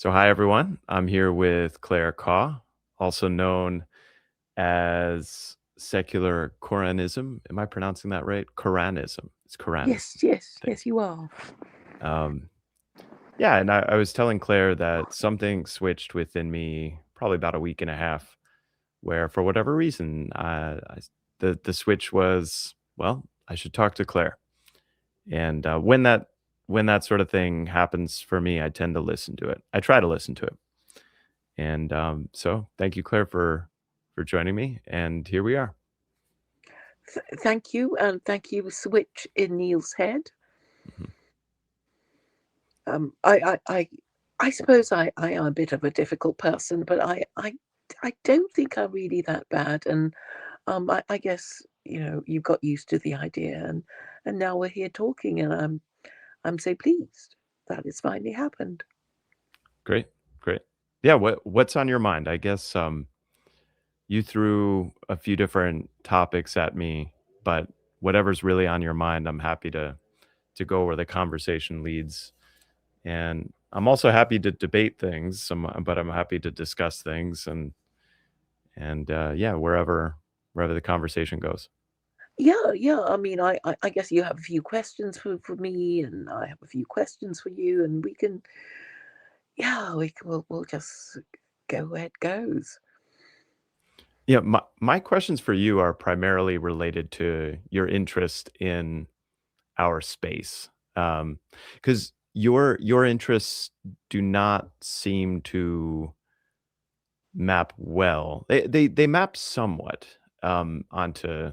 So, hi everyone. I'm here with Claire Kaw, also known as secular Quranism. Am I pronouncing that right? Quranism. It's Quranism, Yes, yes, I think. yes, you are. Um, yeah, and I was telling Claire that something switched within me probably about a week and a half, where for whatever reason, the switch was, well, I should talk to Claire. And when that sort of thing happens for me, I tend to listen to it. I try to listen to it. And so thank you, Claire, for joining me. And here we are. Thank you, and thank you. Switch in Neal's head. Mhm. Um, I, I, I, I suppose I am a bit of a difficult person, but I don't think I'm really that bad. And I guess you got used to the idea, and now we're here talking, and I'm so pleased that it's finally happened. Great, great. Yeah, what's on your mind? I guess you threw a few different topics at me, but whatever's really on your mind, I'm happy to go where the conversation leads. And I'm also happy to debate things, but I'm happy to discuss things and yeah, wherever the conversation goes. Yeah, yeah. I mean, I guess you have a few questions for me, and I have a few questions for you, and we can, yeah, we'll just go where it goes. Yeah, my questions for you are primarily related to your interest in our space, because your interests do not seem to map well. They map somewhat onto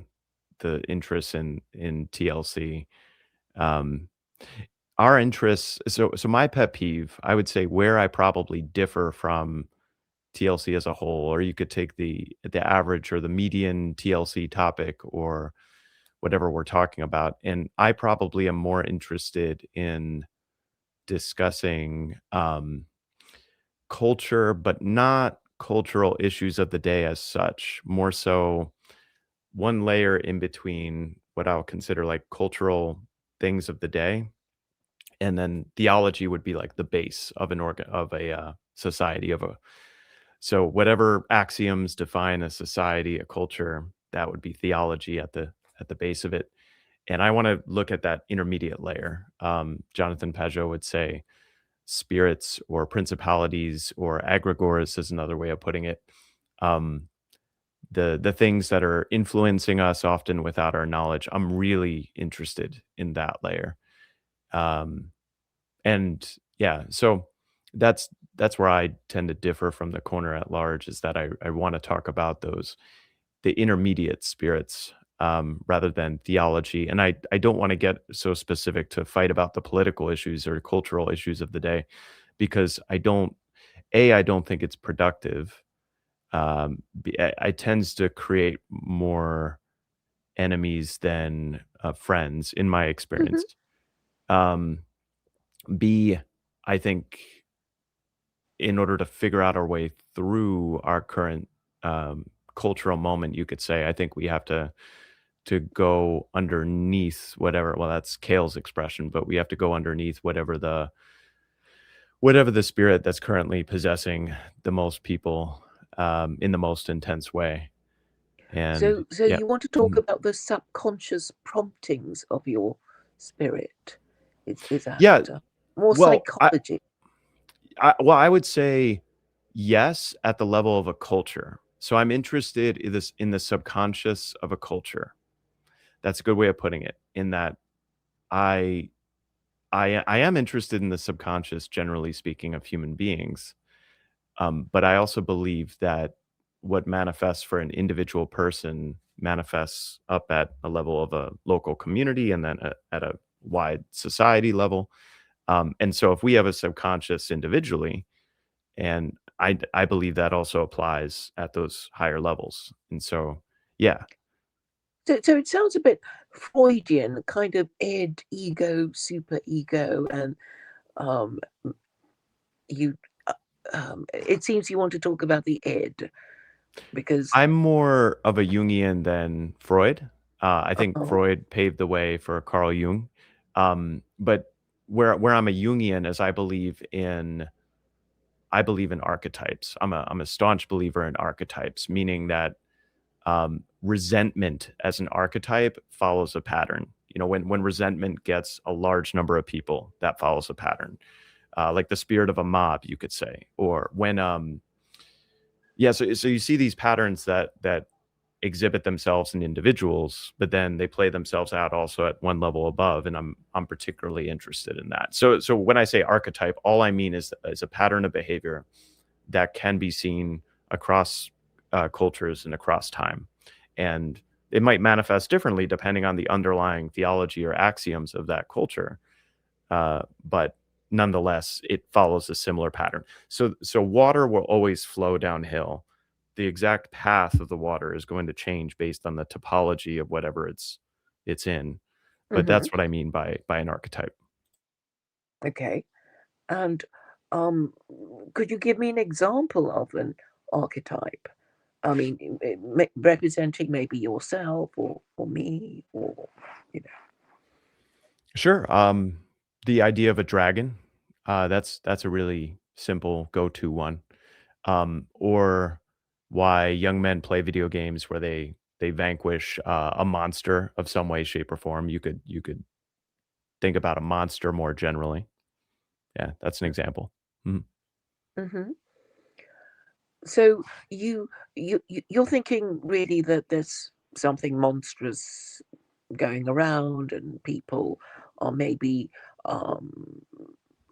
the interests in TLC. Um, our interests. So my pet peeve, I would say, where I probably differ from TLC as a whole, or you could take the average or the median TLC topic or whatever we're talking about. And I probably am more interested in discussing culture, but not cultural issues of the day as such. More so, one layer in between what I'll consider like cultural things of the day, and then theology would be like the base of a society of a. So whatever axioms define a society, a culture, that would be theology at the base of it. And I want to look at that intermediate layer. Jonathan Pageau would say spirits or principalities or egregores is another way of putting it. Um, the things that are influencing us often without our knowledge. I'm really interested in that layer. Um, and yeah, so that's that's where I tend to differ from the corner at large is that I want to talk about those the intermediate spirits rather than theology. And I don't want to get so specific to fight about the political issues or cultural issues of the day because I don't think it's productive. I tends to create more enemies than friends in my Hmm. experience. Um, B, I think in order to figure out our way through our current cultural moment, you could say, I think we have to go underneath whatever. Well, that's Kale's expression, but we have to go underneath whatever the spirit that's currently possessing the most people in the most intense way. And So yeah, you want to talk mhm. about the subconscious promptings of your spirit? Is that Yeah. more Well, psychology? I would say yes at the level of a culture. So I'm interested in the subconscious of a culture. That's a good way of putting it. In that I I am interested in the subconscious, generally speaking, of human beings. But I also believe that what manifests for an individual person manifests up at a level of a local community and then at a wide society level. And so if we have a subconscious individually, and I believe that also applies at those higher levels. And so, yeah, So it sounds a bit Freudian, kind of id, ego, super ego, and um, you. It seems you want to talk about the id because I'm more of a Jungian than Freud. I think oh, Freud paved the way for Carl Jung. But where I'm a Jungian is I believe in I believe in archetypes. I'm a staunch believer in archetypes, meaning that resentment as an archetype follows a pattern. You know, when resentment gets a large number of people, that follows a pattern. Like the spirit of a mob, you could say, or when yeah. So you see these patterns that exhibit themselves in individuals, but then they play themselves out also at one level above, and I'm particularly interested in that. So when I say archetype, all I mean is a pattern of behavior that can be seen across cultures and across time, and it might manifest differently depending on the underlying theology or axioms of that culture. But nonetheless, it follows a similar pattern. So water will always flow downhill. The exact path of the water is going to change based on the topology of whatever it's in. But Mhm. that's what I mean by an archetype. Okay. And, um, could you give me an example of an archetype? I mean, representing maybe yourself or me or, you know. Sure. The idea of a dragon, that's a really simple go-to one. Or why young men play video games where they vanquish a monster of some way, shape, or form. You could think about a monster more generally. Yeah, that's an example. Mhm. Mhm. So you're thinking really that there's something monstrous going around and people are maybe um,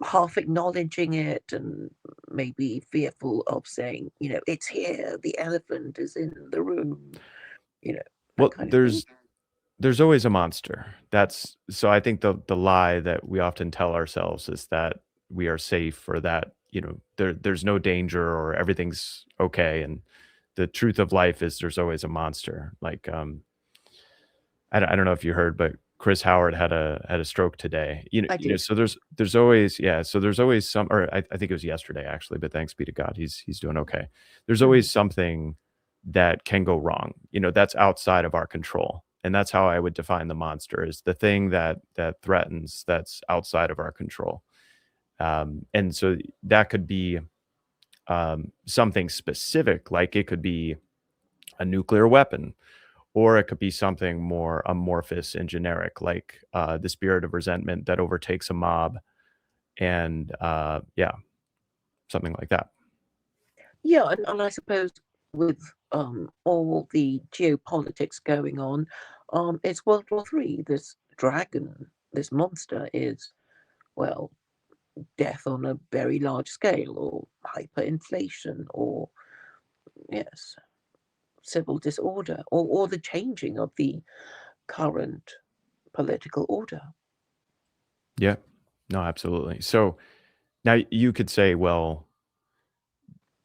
half acknowledging it and maybe fearful of saying, it's here, the elephant is in the room, you know, that Well, kind of thing. there's always a monster. That's so I think the lie that we often tell ourselves is that we are safe or that, there's no danger or everything's okay. And the truth of life is there's always a monster. Like I don't know if you heard, but Chris Howard had a stroke today. I did. So there's always yeah, so there's always some or I think it was yesterday actually, but thanks be to God, he's doing okay. There's Mhm. always something that can go wrong, that's outside of our control. And that's how I would define the monster is the thing that threatens that's outside of our control. And so that could be something specific, like it could be a nuclear weapon or it could be something more amorphous and generic, like, the spirit of resentment that overtakes a mob and, yeah, something like that. Yeah, and I suppose with all the geopolitics going on, it's World War III. This dragon, this monster is, well, death on a very large scale, or hyperinflation, or yes, civil disorder, or the changing of the current political order. Yeah. No, absolutely. So, now you could say, "Well,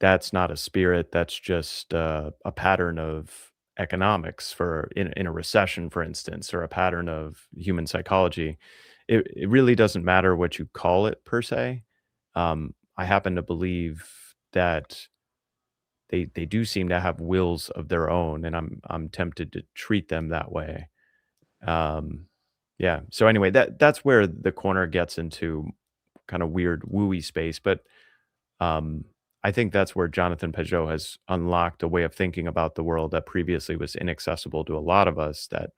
that's not a spirit, that's just, a pattern of economics for in a recession, for instance, or a pattern of human psychology." It really doesn't matter what you call it per se. I happen to believe that they do seem to have wills of their own, and I'm tempted to treat them that way. Um, yeah. So anyway, that's where the corner gets into kind of weird wooey space, but I think that's where Jonathan Pageau has unlocked a way of thinking about the world that previously was inaccessible to a lot of us. That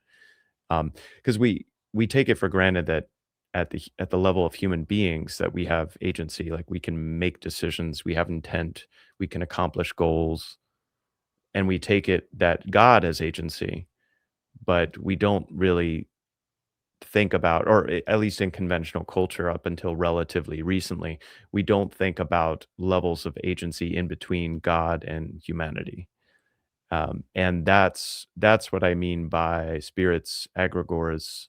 because we take it for granted that at the level of human beings that we have agency, like we can make decisions, we have intent, we can accomplish goals, and we take it that God has agency, but we don't really think about, or at least in conventional culture up until relatively recently, we don't think about levels of agency in between God and humanity. And that's what I mean by spirits, egregores,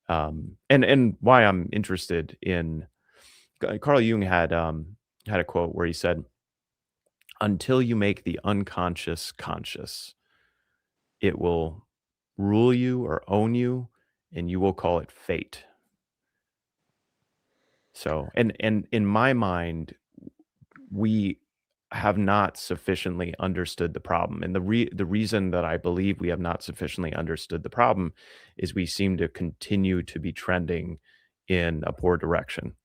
and why I'm interested in. Carl Jung had a quote where he said, "Until you make the unconscious conscious, it will rule you or own you, and you will call it fate." So, and in my mind, we have not sufficiently understood the problem, and the reason that I believe we have not sufficiently understood the problem is we seem to continue to be trending in a poor direction.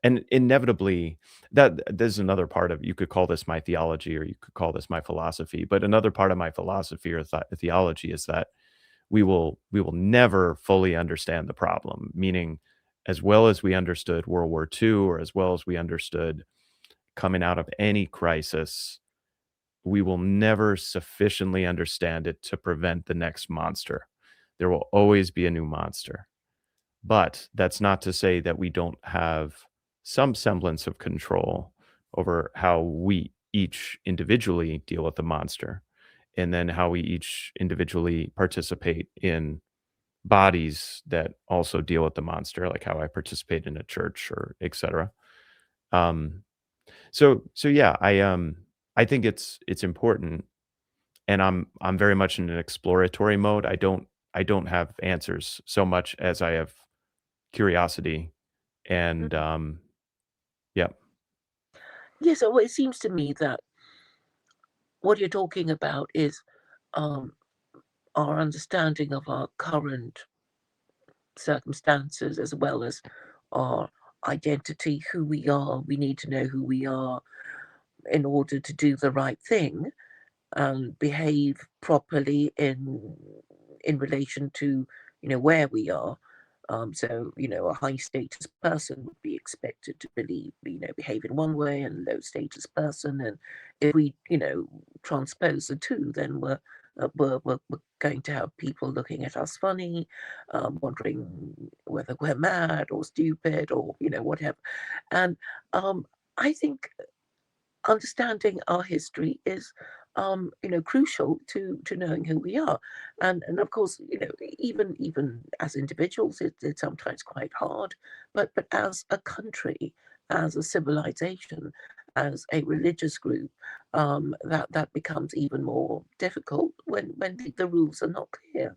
And inevitably, that there's another part of, you could call this my theology or you could call this my philosophy, but another part of my philosophy or theology is that we will never fully understand the problem, meaning as well as we understood World War II or as well as we understood coming out of any crisis, we will never sufficiently understand it to prevent the next monster. There will always be a new monster. But that's not to say that we don't have some semblance of control over how we each individually deal with the monster, and then how we each individually participate in bodies that also deal with the monster, like how I participate in a church or etc. Um, so yeah, I think it's important, and I'm very much in an exploratory mode. I don't have answers so much as I have curiosity and, Mhm. yeah. Yes, so it seems to me that what you're talking about is um, our understanding of our current circumstances as well as our identity, who we are. We need to know who we are in order to do the right thing and behave properly in relation to where we are. So a high status person would be expected to believe behave in one way, and low status person. And if we transpose the two, then we're going to have people looking at us funny, wondering whether we're mad or stupid or whatever. And I think understanding our history is crucial to knowing who we are. And of course, even as individuals, it's sometimes quite hard, but as a country, as a civilization, as a religious group, that becomes even more difficult when the rules are not clear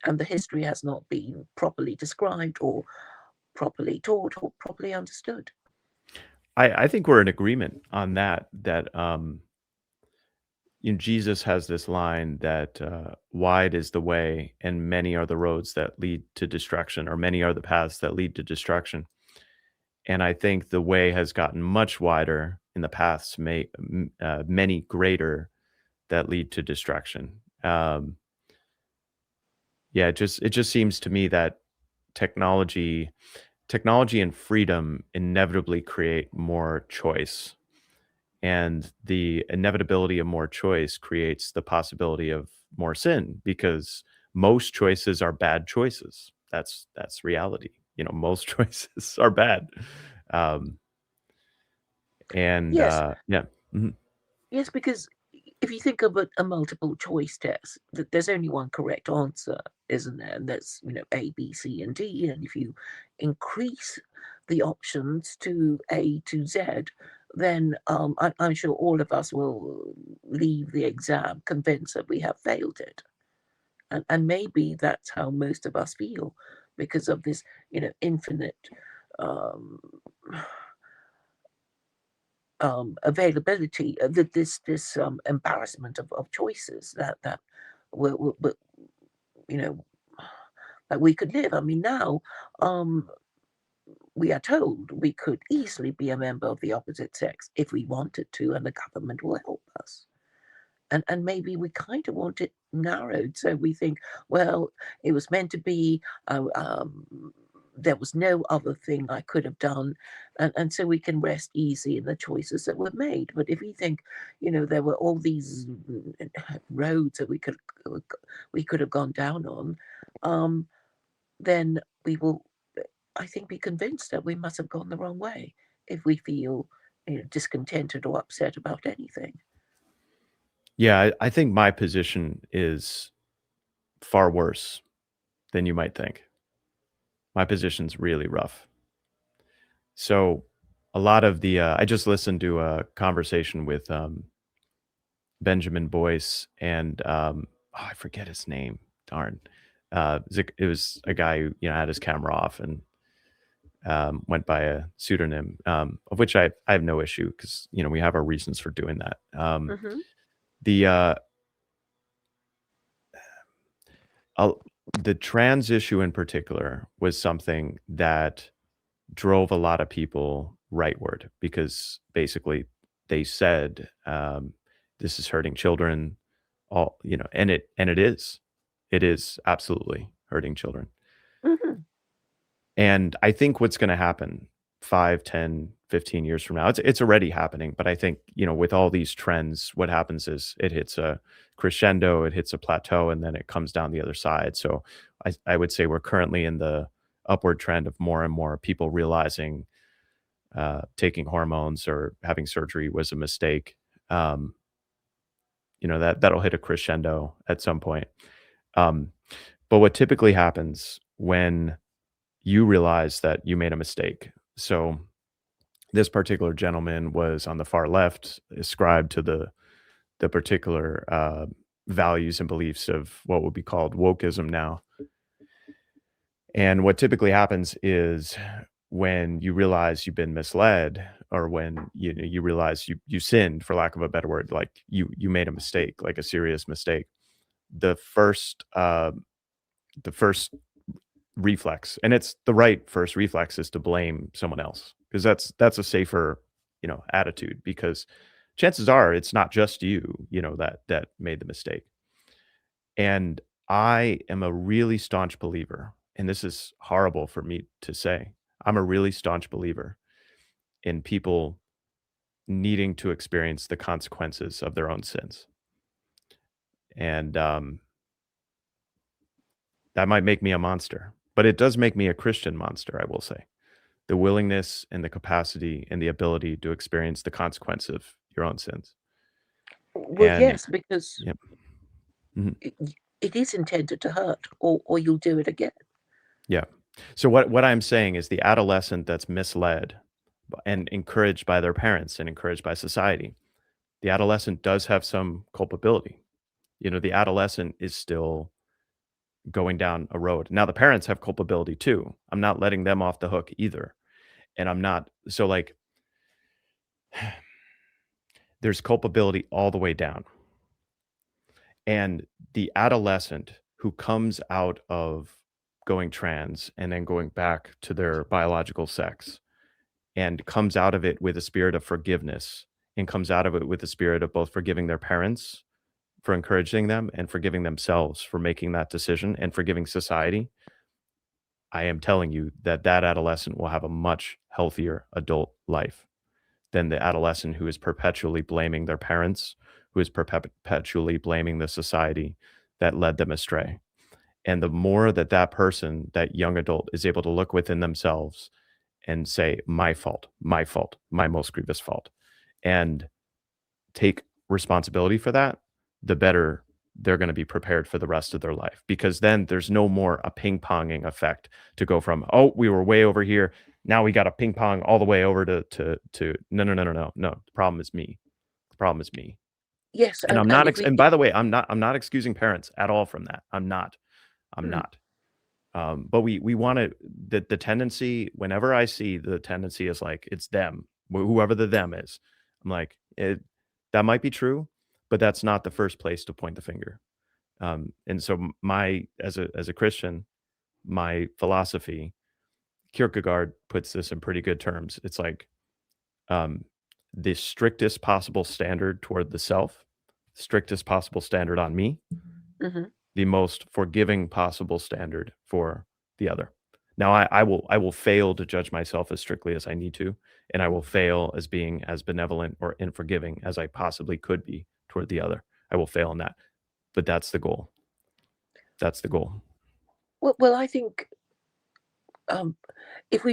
and the history has not been properly described or properly taught or properly understood. I think we're in agreement on that, Jesus has this line that, "Wide is the way and many are the roads that lead to destruction," or "Many are the paths that lead to destruction." And I think the way has gotten much wider and the paths many greater that lead to destruction. Yeah, it just seems to me that technology technology and freedom inevitably create more choice, and the inevitability of more choice creates the possibility of more sin, because most choices are bad choices. That's reality. Most choices are bad. Um, and Yes. yeah. Mhm. Yes, because if you think of a multiple choice test, there's only one correct answer, isn't there? And that's, A, B, C, and D. And if you increase the options to A to Z, then I'm sure all of us will leave the exam convinced that we have failed it. And maybe that's how most of us feel because of this, infinite um, availability, this embarrassment of choices that we you know that we could live. I mean, now um, we are told we could easily be a member of the opposite sex if we wanted to, and the government will help us. And maybe we kind of want it narrowed, so we think, well, it was meant to be. There was no other thing I could have done, and so we can rest easy in the choices that were made. But if we think, there were all these roads that we could have gone down on, um, then we will, I think, be convinced that we must have gone the wrong way if we feel discontented or upset about anything. Yeah, I think my position is far worse than you might think. My position's really rough. So a lot of I just listened to a conversation with Benjamin Boyce and I forget his name. Darn. It was a guy who had his camera off and went by a pseudonym, of which I have no issue, because we have our reasons for doing that. Hmm. The uh, the trans issue in particular was something that drove a lot of people rightward because basically they said, "This is hurting children," it is absolutely hurting children. Mhm. And I think what's gonna happen 5, 10, 15 years from now, it's already happening, but I think, with all these trends, what happens is it hits a crescendo, it hits a plateau, and then it comes down the other side. So I would say we're currently in the upward trend of more and more people realizing, taking hormones or having surgery was a mistake. Um, that'll hit a crescendo at some point. Um, but what typically happens when you realize that you made a mistake. So this particular gentleman was on the far left, ascribed to the particular values and beliefs of what would be called wokeism now. And what typically happens is when you realize you've been misled, or when you realize you sinned, for lack of a better word, like you made a mistake, like a serious mistake. The first the first reflex, and it's the right first reflex, is to blame someone else, because that's a safer, attitude, because chances are it's not just that made the mistake. And I am a really staunch believer, and this is horrible for me to say. I'm a really staunch believer in people needing to experience the consequences of their own sins. And that might make me a monster, but it does make me a Christian monster, I will say. The willingness and the capacity and the ability to experience the consequence of your own sins. Well, And yes, because yep. Mhm. it is intended to hurt, or you'll do it again. Yeah. So what I'm saying is the adolescent that's misled and encouraged by their parents and encouraged by society, the adolescent does have some culpability. The adolescent is still going down a road. Now the parents have culpability too. I'm not letting them off the hook either. And I'm not, so like, there's culpability all the way down. And the adolescent who comes out of going trans and then going back to their biological sex and comes out of it with a spirit of forgiveness, and comes out of it with a spirit of both forgiving their parents for encouraging them and forgiving themselves for making that decision and forgiving society, I am telling you that that adolescent will have a much healthier adult life than the adolescent who is perpetually blaming their parents, who is perpetually blaming the society that led them astray. And the more that that person, that young adult, is able to look within themselves and say, my fault, my most grievous fault, and take responsibility for that, the better they're going to be prepared for the rest of their life. Because then there's no more a ping ponging effect to go from, oh, we were way over here. Now we got to ping pong all the way over to no, no, no, no, no, no. The problem is me. The problem is me. Yes, And I'm and not, if we and by the way, I'm not excusing parents at all from that. I'm mm, not. But we want to, the tendency, whenever I see the tendency is like, it's them, whoever the them is, I'm like, that might be true, but that's not the first place to point the finger. And so as a Christian, my philosophy, Kierkegaard puts this in pretty good terms. It's like, um, the strictest possible standard toward the self, strictest possible standard on me, mhm. the most forgiving possible standard for the other. Now, I will fail to judge myself as strictly as I need to, and I will fail as being as benevolent or and forgiving as I possibly could be toward the other. I will fail in that, but that's the goal. That's the goal. Well, I think, um, if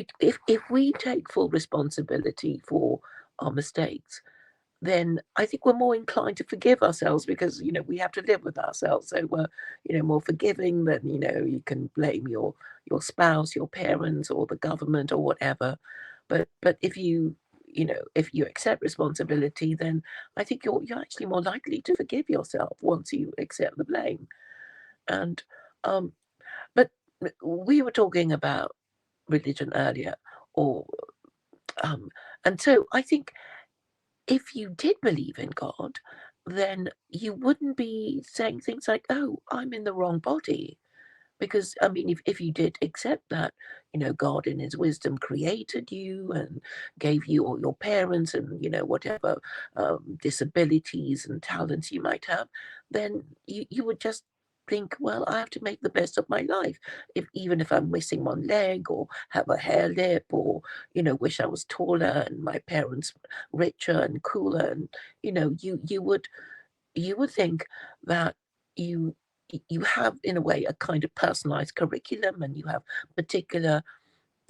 we take full responsibility for our mistakes, then I think we're more inclined to forgive ourselves because, we have to live with ourselves. So we're, more forgiving than, you can blame your spouse, your parents, or the government or whatever. But if you accept responsibility, then I think you're actually more likely to forgive yourself once you accept the blame. And um, but we were talking about religion earlier, or um, and so I think if you did believe in God, then you wouldn't be saying things like, "Oh, I'm in the wrong body." Because, I mean, if you did accept that, God in his wisdom created you and gave you all your parents and, whatever disabilities and talents you might have, then you would just think, well, I have to make the best of my life. Even if I'm missing one leg or have a hair lip or, wish I was taller and my parents richer and cooler and, you would think that you you have in a way a kind of personalized curriculum and you have particular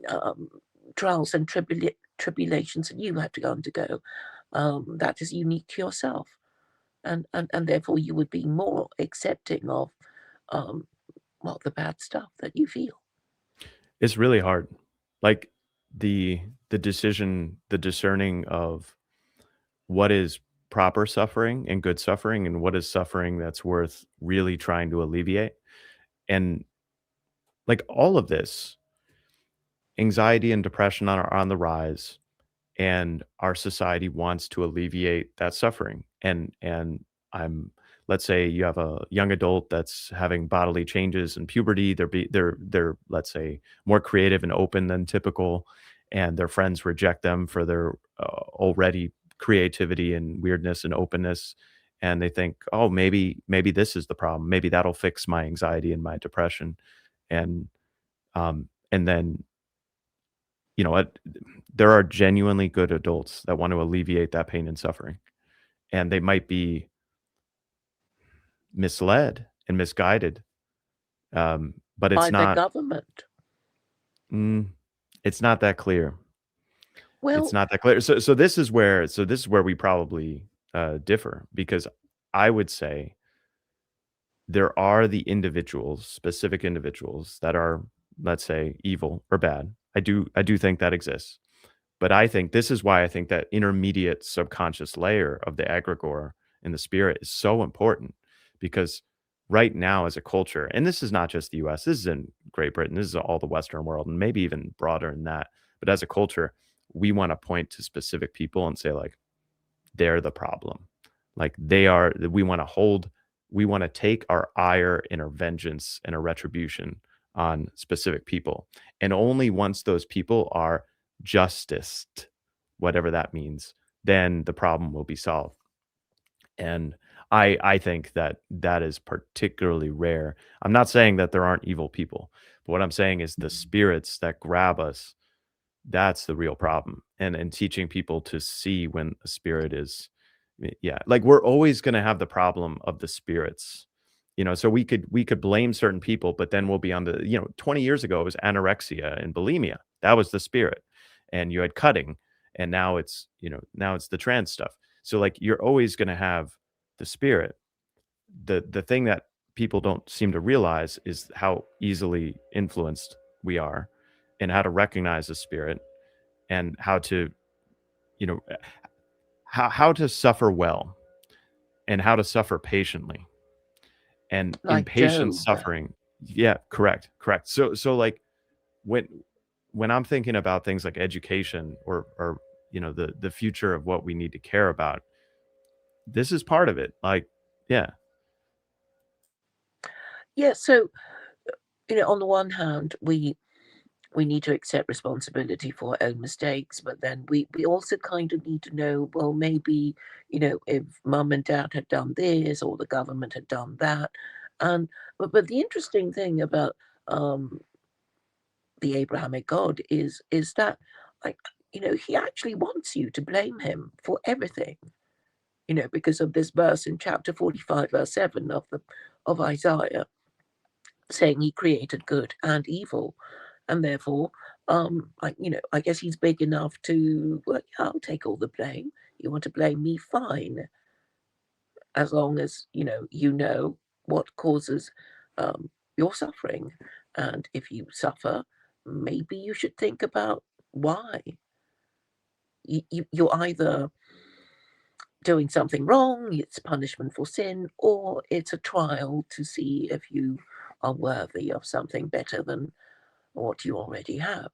um, trials and tribulations that you have to undergo that is unique to yourself and therefore you would be more accepting of um, well the bad stuff that you feel. It's really hard. Like, the decision, the discerning of what is proper suffering and good suffering and what is suffering that's worth really trying to alleviate. And, like, all of this, anxiety and depression are on the rise, and our society wants to alleviate that suffering. And I'm let's say you have a young adult that's having bodily changes in puberty, they're let's say more creative and open than typical, and their friends reject them for their already creativity and weirdness and openness, and they think, oh, maybe this is the problem, maybe that'll fix my anxiety and my depression. And then, what, there are genuinely good adults that want to alleviate that pain and suffering, and they might be misled and misguided, but By the government. mm, it's not that clear. It's Well, not that clear. So this is where we probably, differ, because I would say there are the individuals, specific individuals that are, let's say, evil or bad. I do think that exists. But I think this is why I think that intermediate subconscious layer of the egregore and the spirit is so important, because right now as a culture, and this is not just the US, this is in Great Britain, this is all the Western world, and maybe even broader than that. But as a culture, we want to point to specific people and say, like, they're the problem. Like, we want to take our ire and our vengeance and our retribution on specific people. And only once those people are justiced, whatever that means, then the problem will be solved. And I think that that is particularly rare. I'm not saying that there aren't evil people, but what I'm saying is the spirits that grab us, that's the real problem. And teaching people to see when a spirit is, yeah, like, we're always gonna have the problem of the spirits. So we could blame certain people, but then we'll be on the, 20 years ago, it was anorexia and bulimia. That was the spirit. And you had cutting, and now it's the trans stuff. So, like, you're always gonna have the spirit. The thing that people don't seem to realize is how easily influenced we are, and how to recognize the spirit, and how to, you know, how to suffer well, and how to suffer patiently. And like impatient Job. suffering, yeah, correct, correct. So, like, when I'm thinking about things like education, or the future of what we need to care about, this is part of it. Like, yeah. Yeah, so on the one hand, we need to accept responsibility for our own mistakes, but then we also kind of need to know, well, maybe, if mum and dad had done this or the government had done that. And but the interesting thing about um, the Abrahamic God is that like he actually wants you to blame him for everything, because of this verse in chapter 45, verse 7 of Isaiah, saying he created good and evil. And therefore, I guess he's big enough to, well, yeah, I'll take all the blame. You want to blame me, fine, as long as you know what causes your suffering, and if you suffer, maybe you should think about why. You're either doing something wrong, it's punishment for sin, or it's a trial to see if you are worthy of something better than what you already have.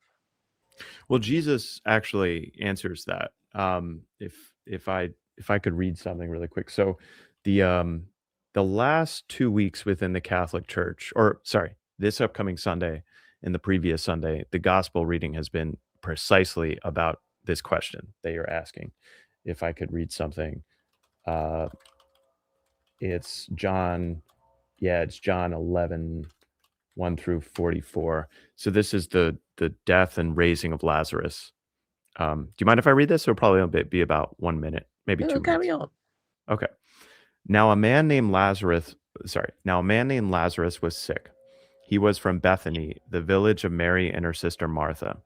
Well, Jesus actually answers that. If I could read something really quick. So the um the last 2 weeks within the Catholic Church, or sorry, this upcoming Sunday and the previous Sunday, the gospel reading has been precisely about this question that you're asking. If I could read something, uh, it's John, yeah, it's John 11, 1 through 44. So this is the death and raising of Lazarus. Do you mind if I read this? It'll probably be about 1 minute, maybe No, 2 minutes. carry on. Okay. Now a man named Lazarus, now a man named Lazarus was sick. He was from Bethany, the village of Mary and her sister Martha.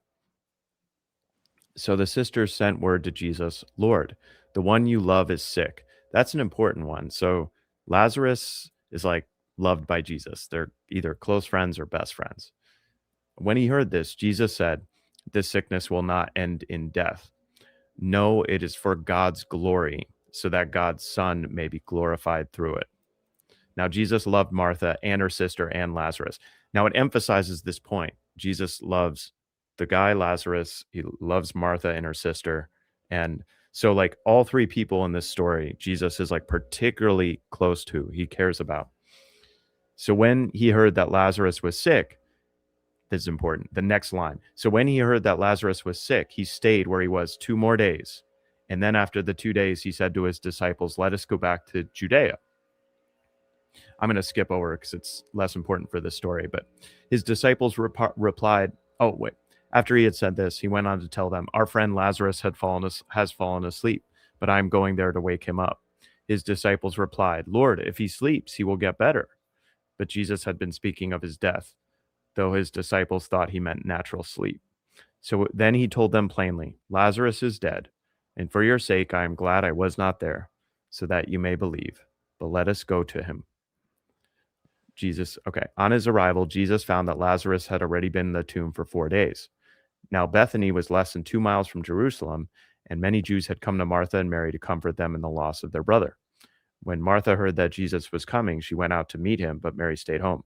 So the sisters sent word to Jesus, Lord, the one you love is sick. That's an important one. So Lazarus is like loved by Jesus. They're either close friends or best friends. When he heard this, Jesus said, this sickness will not end in death. No, it is for God's glory, so that God's Son may be glorified through it. Now, Jesus loved Martha and her sister and Lazarus. Now, it emphasizes this point. Jesus loves the guy, Lazarus. He loves Martha and her sister. And so, like, all three people in this story, Jesus is like particularly close to, he cares about. So, when he heard that Lazarus was sick, this is important. The next line. So, when he heard that Lazarus was sick, he stayed where he was 2 more days. And then, after the 2 days, he said to his disciples, let us go back to Judea. I'm going to skip over because it's less important for this story. But his disciples replied, oh, wait. After he had said this, he went on to tell them, our friend Lazarus has fallen asleep, but I'm going there to wake him up. His disciples replied, Lord, if he sleeps, he will get better. But Jesus had been speaking of his death, though his disciples thought he meant natural sleep. So then he told them plainly, Lazarus is dead, and for your sake I am glad I was not there, so that you may believe. But let us go to him. Okay. On his arrival, Jesus found that Lazarus had already been in the tomb for 4 days. Now, Bethany was less than 2 miles from Jerusalem, and many Jews had come to Martha and Mary to comfort them in the loss of their brother. When Martha heard that Jesus was coming, she went out to meet him, but Mary stayed home.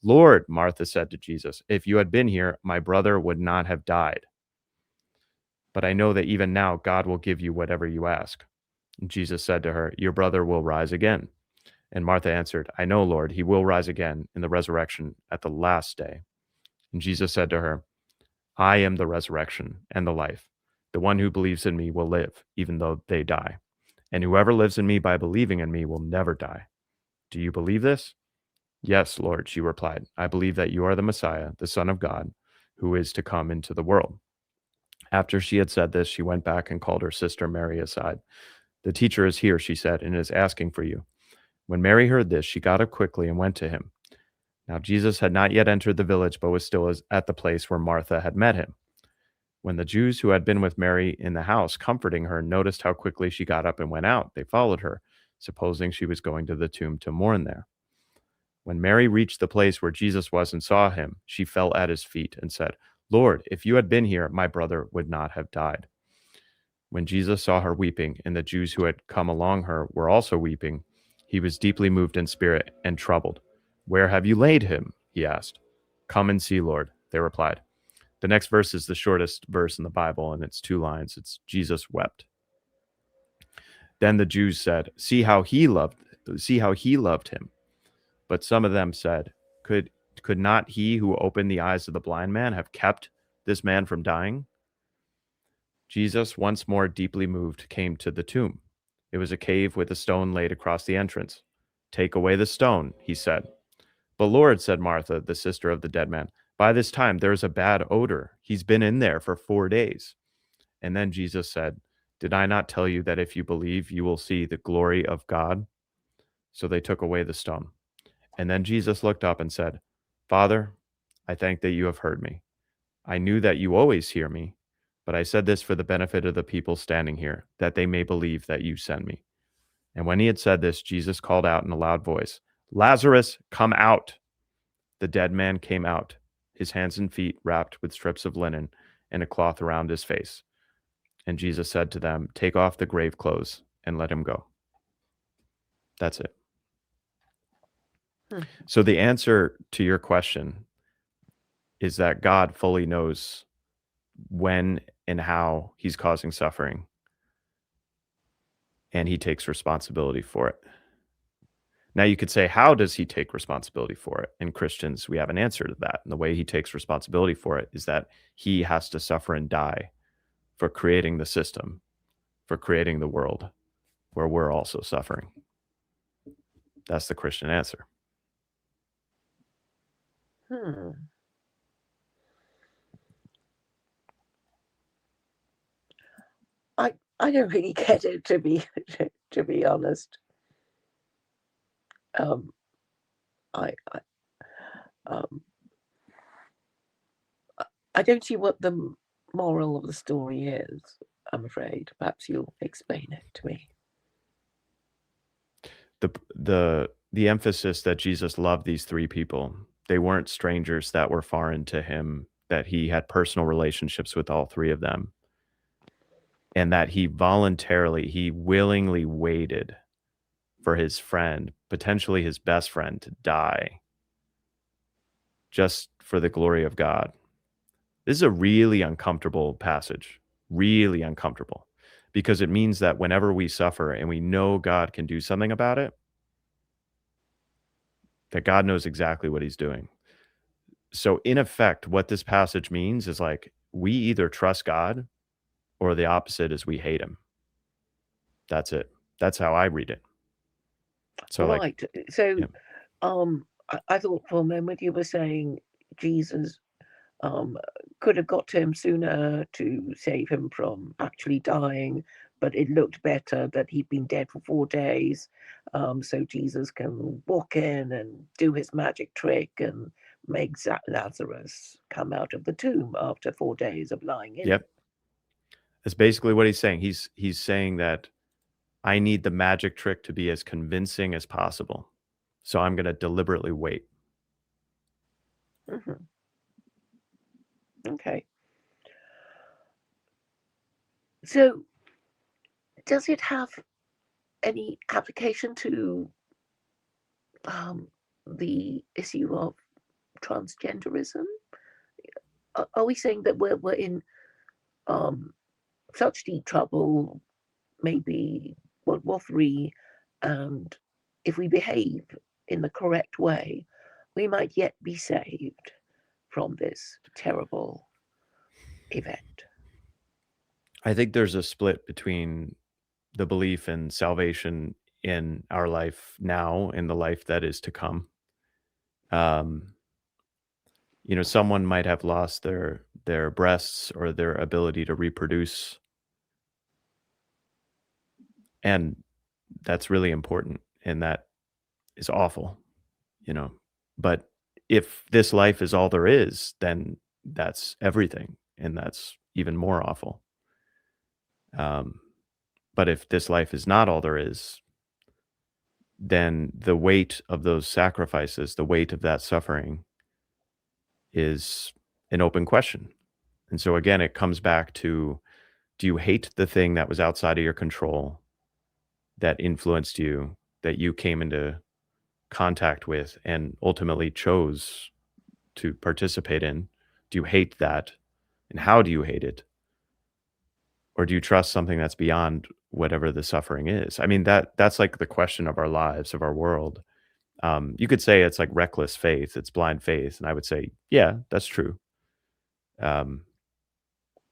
Lord, Martha said to Jesus, if you had been here, my brother would not have died. But I know that even now God will give you whatever you ask. And Jesus said to her, your brother will rise again. And Martha answered, I know, Lord, he will rise again in the resurrection at the last day. And Jesus said to her, I am the resurrection and the life. The one who believes in me will live, even though they die. And whoever lives in me by believing in me will never die. Do you believe this? Yes, Lord, she replied. I believe that you are the Messiah, the Son of God, who is to come into the world. After she had said this, she went back and called her sister Mary aside. The teacher is here, she said, and is asking for you. When Mary heard this, she got up quickly and went to him. Now Jesus had not yet entered the village, but was still at the place where Martha had met him. When the Jews who had been with Mary in the house, comforting her, noticed how quickly she got up and went out, they followed her, supposing she was going to the tomb to mourn there. When Mary reached the place where Jesus was and saw him, she fell at his feet and said, Lord, if you had been here, my brother would not have died. When Jesus saw her weeping, and the Jews who had come along her were also weeping, he was deeply moved in spirit and troubled. Where have you laid him? He asked. Come and see, Lord, they replied. The next verse is the shortest verse in the Bible, and it's 2 lines. It's Jesus wept. Then the Jews said, see how he loved him. But some of them said, could not he who opened the eyes of the blind man have kept this man from dying? Jesus, once more deeply moved, came to the tomb. It was a cave with a stone laid across the entrance. Take away the stone, he said. But Lord, said Martha, the sister of the dead man, by this time there is a bad odor. He's been in there for 4 days. And then Jesus said, did I not tell you that if you believe, you will see the glory of God? So they took away the stone. And then Jesus looked up and said, Father, I thank that you have heard me. I knew that you always hear me, but I said this for the benefit of the people standing here, that they may believe that you sent me. And when he had said this, Jesus called out in a loud voice, Lazarus, come out. The dead man came out, his hands and feet wrapped with strips of linen and a cloth around his face. And Jesus said to them, take off the grave clothes and let him go. That's it. Hmm. So the answer to your question is that God fully knows when and how he's causing suffering, and he takes responsibility for it. Now you could say, how does he take responsibility for it? In Christians, we have an answer to that. And the way he takes responsibility for it is that he has to suffer and die for creating the system, for creating the world where we're also suffering. That's the Christian answer. Hmm. I don't really get it, to be to be honest. Um, I um, I don't see what the moral of the story is. I'm afraid. Perhaps you'll explain it to me. The emphasis that Jesus loved these three people. They weren't strangers that were foreign to him, that he had personal relationships with all three of them, and that he willingly waited for his friend, potentially his best friend, to die just for the glory of God. This is a really uncomfortable passage, really uncomfortable, because it means that whenever we suffer and we know God can do something about it, that God knows exactly what he's doing. So, in effect, what this passage means is like we either trust God or the opposite is we hate him. That's it. That's how I read it. So, like, Right. So, yeah. I thought for a moment you were saying Jesus um, could have got to him sooner to save him from actually dying, but it looked better that he'd been dead for 4 days. So Jesus can walk in and do his magic trick and make Lazarus come out of the tomb after 4 days of lying in it. Yep. That's basically what he's saying. He's saying that I need the magic trick to be as convincing as possible. So I'm going to deliberately wait. Hmm. Okay. So, does it have any application to um, the issue of transgenderism? Are we saying that we're in um, such deep trouble, maybe World War III, and if we behave in the correct way, we might yet be saved from this terrible event? I think there's a split between the belief in salvation in our life now and the life that is to come. Um, someone might have lost their breasts or their ability to reproduce, and that's really important, and that is awful, you know. But if this life is all there is, then that's everything, and that's even more awful. Um, but if this life is not all there is, then the weight of those sacrifices, the weight of that suffering is an open question. And so again, it comes back to, do you hate the thing that was outside of your control, that influenced you, that you came into contact with and ultimately chose to participate in? Do you hate that? And how do you hate it? Or do you trust something that's beyond whatever the suffering is? I mean, that's like the question of our lives, of our world. You could say it's like reckless faith, it's blind faith, and I would say, yeah, that's true. Um,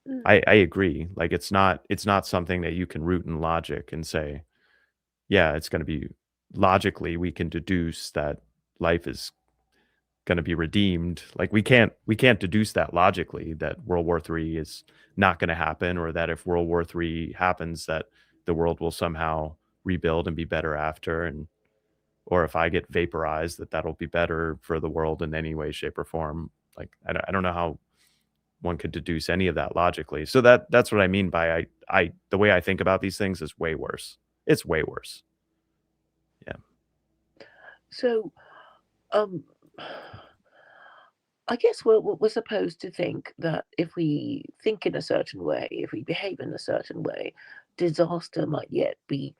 Mm. I agree. Like it's not something that you can root in logic and say, yeah, it's going to be logically we can deduce that life is going to be redeemed. Like we can't deduce that logically that World War III is not going to happen, or that if World War III happens that the world will somehow rebuild and be better after, and or if I get vaporized that that'll be better for the world in any way, shape, or form. Like I don't know how one could deduce any of that logically. So that's what I mean by I the way I think about these things is way worse. It's way worse. Yeah. So, um, I guess we're supposed to think that if we think in a certain way, if we behave in a certain way, disaster might yet be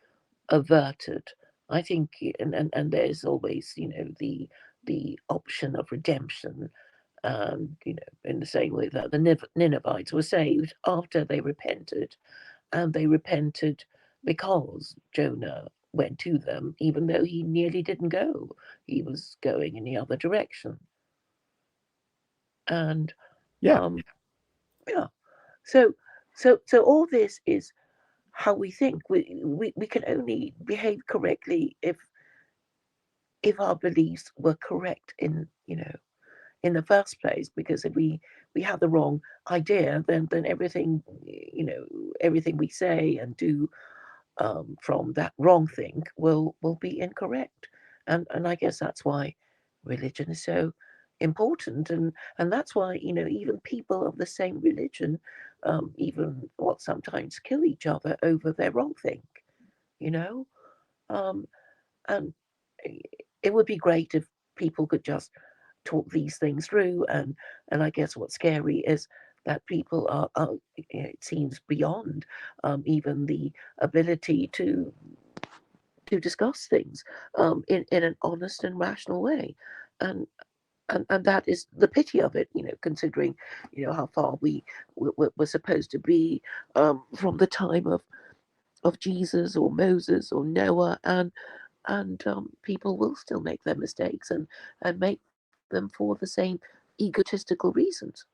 averted. I think, and there's always, the option of redemption. In the same way that the Ninevites were saved after they repented, and they repented because Jonah. went to them, even though he nearly didn't go. He was going in the other direction. And Yeah. um, yeah, so so all this is how we think. We can only behave correctly if our beliefs were correct in in the first place. Because if we have the wrong idea, then everything everything we say and do from that wrong thing will be incorrect. And I guess that's why religion is so important. And that's why even people of the same religion even what sometimes kill each other over their wrong thing. You know, um, and it would be great if people could just talk these things through. And I guess what's scary is that people are it seems beyond even the ability to discuss things in an honest and rational way. And and that is the pity of it, considering how far we're supposed to be from the time of Jesus or Moses or Noah. And people will still make their mistakes and make them for the same egotistical reasons,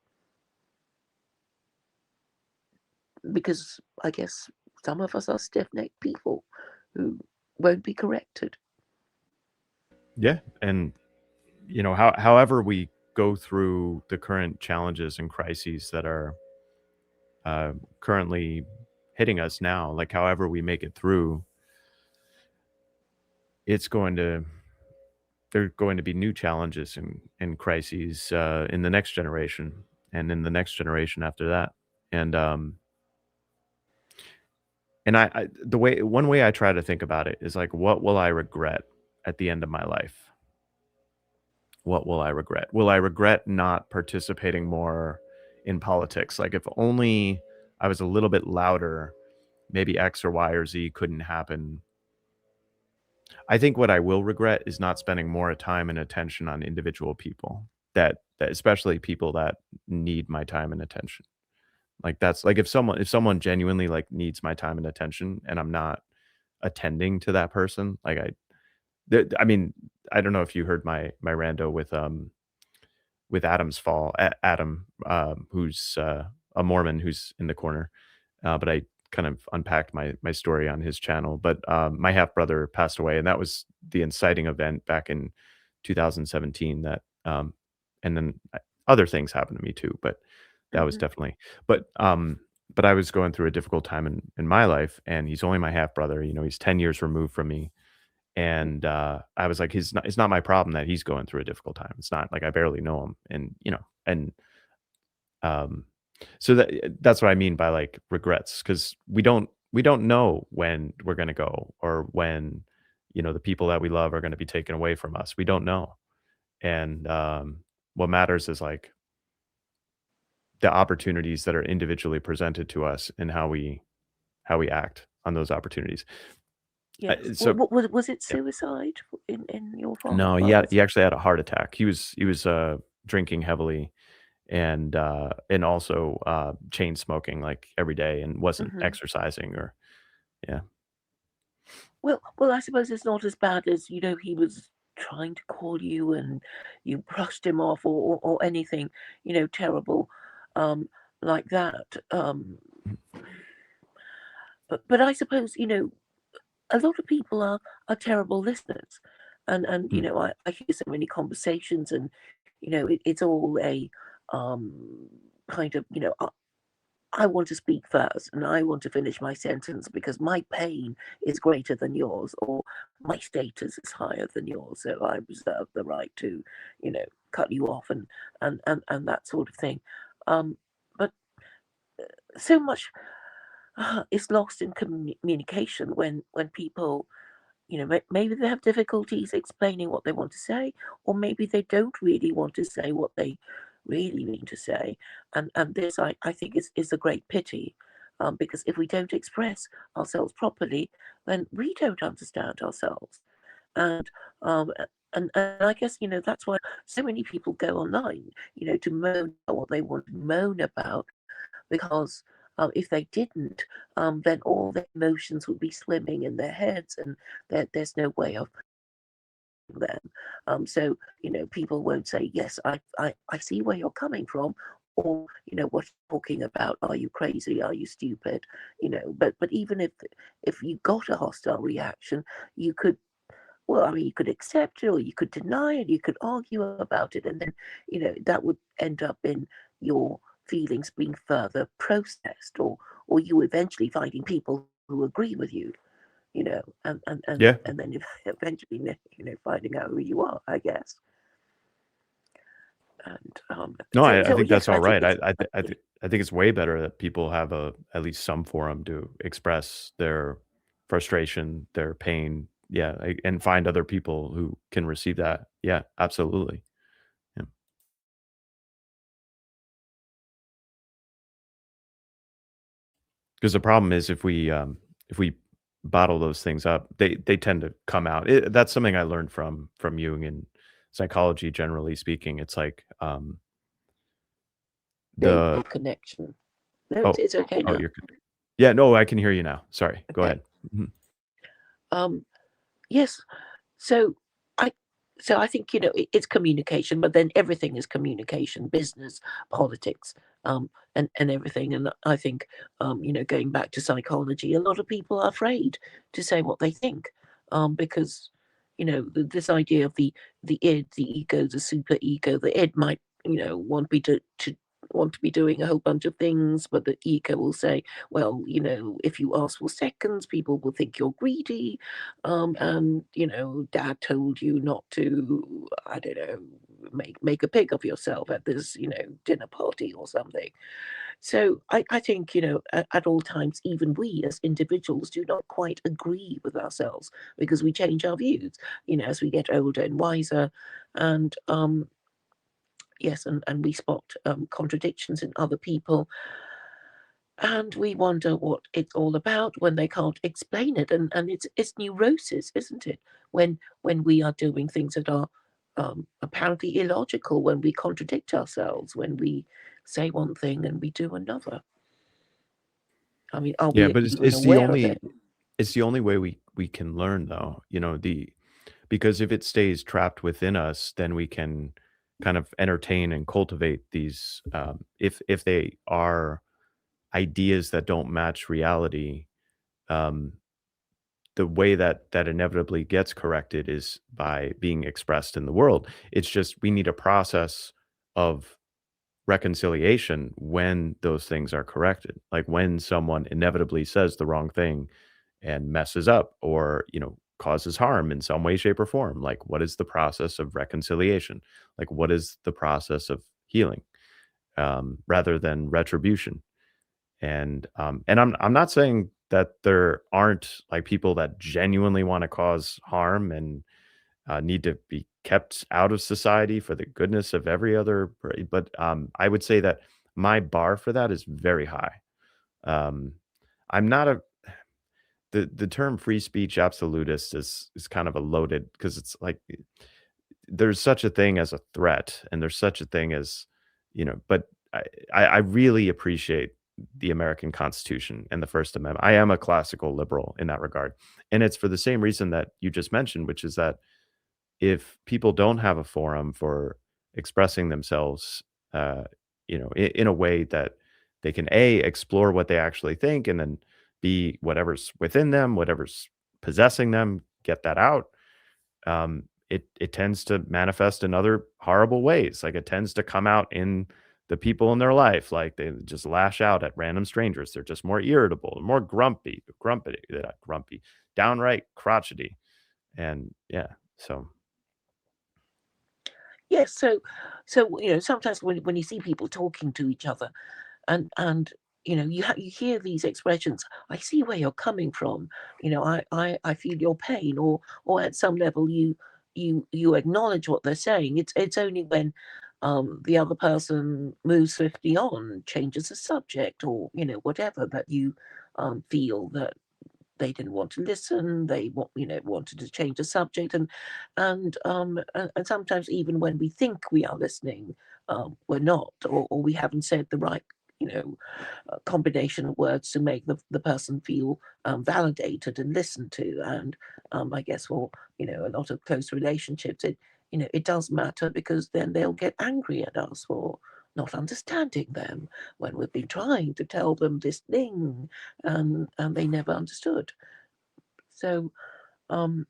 because I guess some of us are stiff-necked people who won't be corrected. Yeah, and however we go through the current challenges and crises that are currently hitting us now, like however we make it through, it's going to there are going to be new challenges and crises in the next generation and in the next generation after that. And I the way one way I try to think about it is like, what will I regret at the end of my life? What will I regret? Will I regret not participating more in politics? Like, if only I was a little bit louder, maybe X or Y or Z couldn't happen. I think what I will regret is not spending more time and attention on individual people that especially people that need my time and attention. Like, that's like, if someone genuinely, like, needs my time and attention and I'm not attending to that person, like, I mean, I don't know if you heard my rando with Adam's fall. Adam, who's a Mormon who's in the corner, but I kind of unpacked my story on his channel. But my half brother passed away, and that was the inciting event back in 2017. And then other things happened to me too, but that was Hmm. definitely. But but I was going through a difficult time in my life, and he's only my half brother. He's 10 years removed from me, and, I was like, it's not my problem that he's going through a difficult time. It's not like I barely know him, and, um, so that's what I mean by, like, regrets, because we don't know when we're gonna go or when, the people that we love are gonna be taken away from us. We don't know, and, what matters is, like, the opportunities that are individually presented to us and how we act on those opportunities. Yes. So What was it, yeah. suicide in your No, father's? he actually had a heart attack. He was drinking heavily and also, chain smoking, like, every day and wasn't Hmm. exercising or yeah. Well, I suppose it's not as bad as he was trying to call you and you brushed him off, or anything terrible um, like that. But I suppose a lot of people are terrible listeners. And Mm, I hear so many conversations, and it's all a um kind of I want to speak first and I want to finish my sentence because my pain is greater than yours, or my status is higher than yours, so I reserve the right to cut you off, and that sort of thing. But so much is lost in communication when people maybe they have difficulties explaining what they want to say, or maybe they don't really want to say what they really mean to say. And this, I think, is a great pity, because if we don't express ourselves properly, then we don't understand ourselves. And and I guess that's why so many people go online, to moan about what they want to moan about, because If they didn't, then all their emotions would be swimming in their heads, and there's no way of them. So, people won't say, yes, I see where you're coming from, or, what you're talking about, are you crazy? Are you stupid? But even if you got a hostile reaction, you could, well, I mean, you could accept it or you could deny it, you could argue about it, and then, that would end up in your feelings being further processed, or you eventually finding people who agree with you, and Yeah. then eventually, finding out who you are, I guess. And No, so I so think yes, that's I all think right. it's I think it's way better that people have at least some forum to express their frustration, their pain, yeah, and find other people who can receive that. Yeah, absolutely. Yeah. 'Cause the problem is if we bottle those things up, they tend to come out. That's something I learned from Jung and psychology, generally speaking. It's like, there's the no connection. No, oh, it's okay oh, now. you're good. Yeah, no, I can hear you now. Sorry, go Okay. ahead. Mhm. Um, yes. So I so I think, it's communication, but then everything is communication, business, politics, and everything. And I think, going back to psychology, a lot of people are afraid to say what they think, because, this idea of the id, the ego, the super ego, the id might, want me to want to be doing a whole bunch of things, but the ego will say, well, if you ask for seconds, people will think you're greedy, and dad told you not to, I don't know, make a pig of yourself at this, dinner party or something. So I think, at all times, even we as individuals do not quite agree with ourselves, because we change our views, as we get older and wiser. And yes, and we spot contradictions in other people, and we wonder what it's all about when they can't explain it. And it's neurosis, isn't it? When we are doing things that are apparently illogical, when we contradict ourselves, when we say one thing and we do another. I mean, are Yeah, we but even aware of it? it's the only way we can learn though, because if it stays trapped within us, then we can kind of entertain and cultivate these, if they are ideas that don't match reality, um, the way that that inevitably gets corrected is by being expressed in the world. It's just we need a process of reconciliation when those things are corrected. Like when someone inevitably says the wrong thing and messes up or, causes harm in some way, shape, or form. Like what is the process of reconciliation? Like what is the process of healing, rather than retribution? And I'm not saying that there aren't like people that genuinely want to cause harm and need to be kept out of society for the goodness of every other. But I would say that my bar for that is very high. Um, I'm not a the term free speech absolutist is kind of a loaded because it's like there's such a thing as a threat and there's such a thing as but I really appreciate the American Constitution and the First Amendment. I am a classical liberal in that regard, and it's for the same reason that you just mentioned, which is that if people don't have a forum for expressing themselves, uh, in a way that they can A, explore what they actually think, and then B, whatever's within them, whatever's possessing them, get that out. It tends to manifest in other horrible ways. Like it tends to come out in the people in their life. Like they just lash out at random strangers. They're just more irritable, more grumpy, downright crotchety. And yeah, so Yes. So sometimes when you see people talking to each other, and you hear these expressions, I see where you're coming from, I feel your pain, or at some level you acknowledge what they're saying. It's only when the other person moves swiftly on, changes the subject, or whatever, that you feel that they didn't want to listen, they wanted to change the subject. And sometimes even when we think we are listening, we're not, or we haven't said the right you know, a combination of words to make the person feel validated and listened to. And I guess for a lot of close relationships, it does matter because then they'll get angry at us for not understanding them when we've been trying to tell them this thing and they never understood. So um,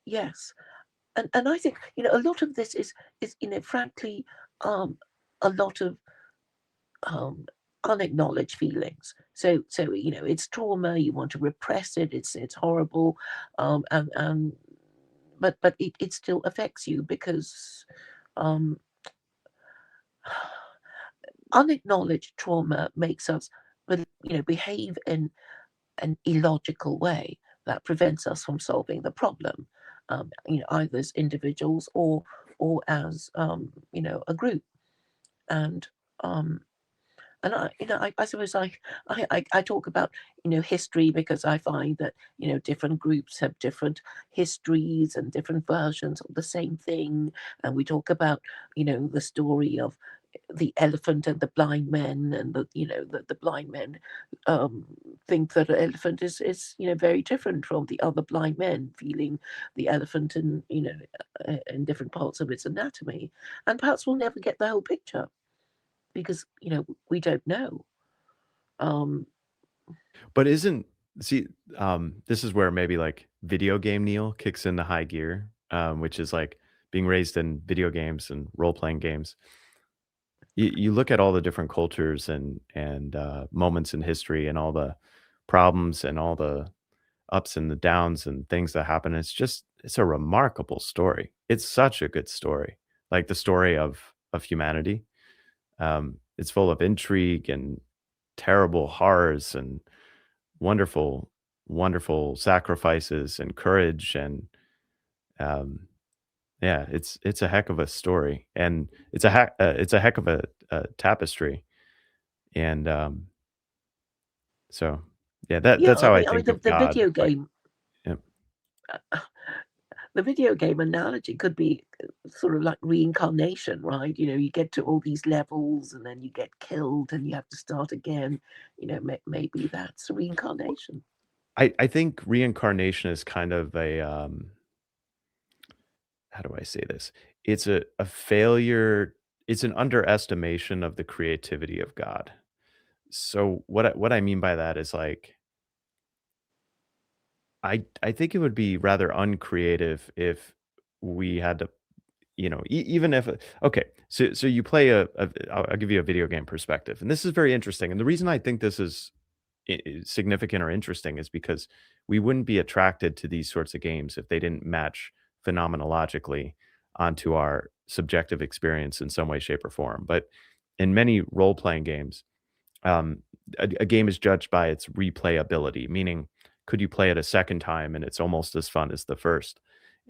yes, and I think a lot of this is frankly a lot of um, unacknowledged feelings. So it's trauma. You want to repress it. It's horrible, and but it still affects you because um, unacknowledged trauma makes us, behave in an illogical way that prevents us from solving the problem. Either as individuals or as a group. And um, And I suppose I talk about history because I find that different groups have different histories and different versions of the same thing, and we talk about the story of the elephant and the blind men, and the blind men um, think that an elephant is very different from the other blind men feeling the elephant in different parts of its anatomy, and perhaps we'll never get the whole picture because we don't know. Um, But isn't see, this is where maybe, like, video game Neil kicks into high gear, which is, like, being raised in video games and role-playing games. You look at all the different cultures and moments in history and all the problems and all the ups and the downs and things that happen. It's a remarkable story. It's such a good story, like the story of humanity. It's full of intrigue and terrible horrors and wonderful, wonderful sacrifices and courage and um, yeah, it's a heck of a story and it's a heck of a tapestry and so yeah, yeah, that's how I I mean think of the God. video Like, game, yeah. the video game analogy could be sort of like reincarnation, right? You get to all these levels and then you get killed and you have to start again. Maybe that's reincarnation. I think reincarnation is kind of a how do I say this? It's a failure. It's an underestimation of the creativity of God. So what I mean by that is like I think it would be rather uncreative if we had to, even if okay, so you play I'll give you a video game perspective, and this is very interesting. And the reason I think this is significant or interesting is because we wouldn't be attracted to these sorts of games if they didn't match phenomenologically onto our subjective experience in some way, shape, or form. But in many role playing games, um, a game is judged by its replayability, meaning could you play it a second time and it's almost as fun as the first.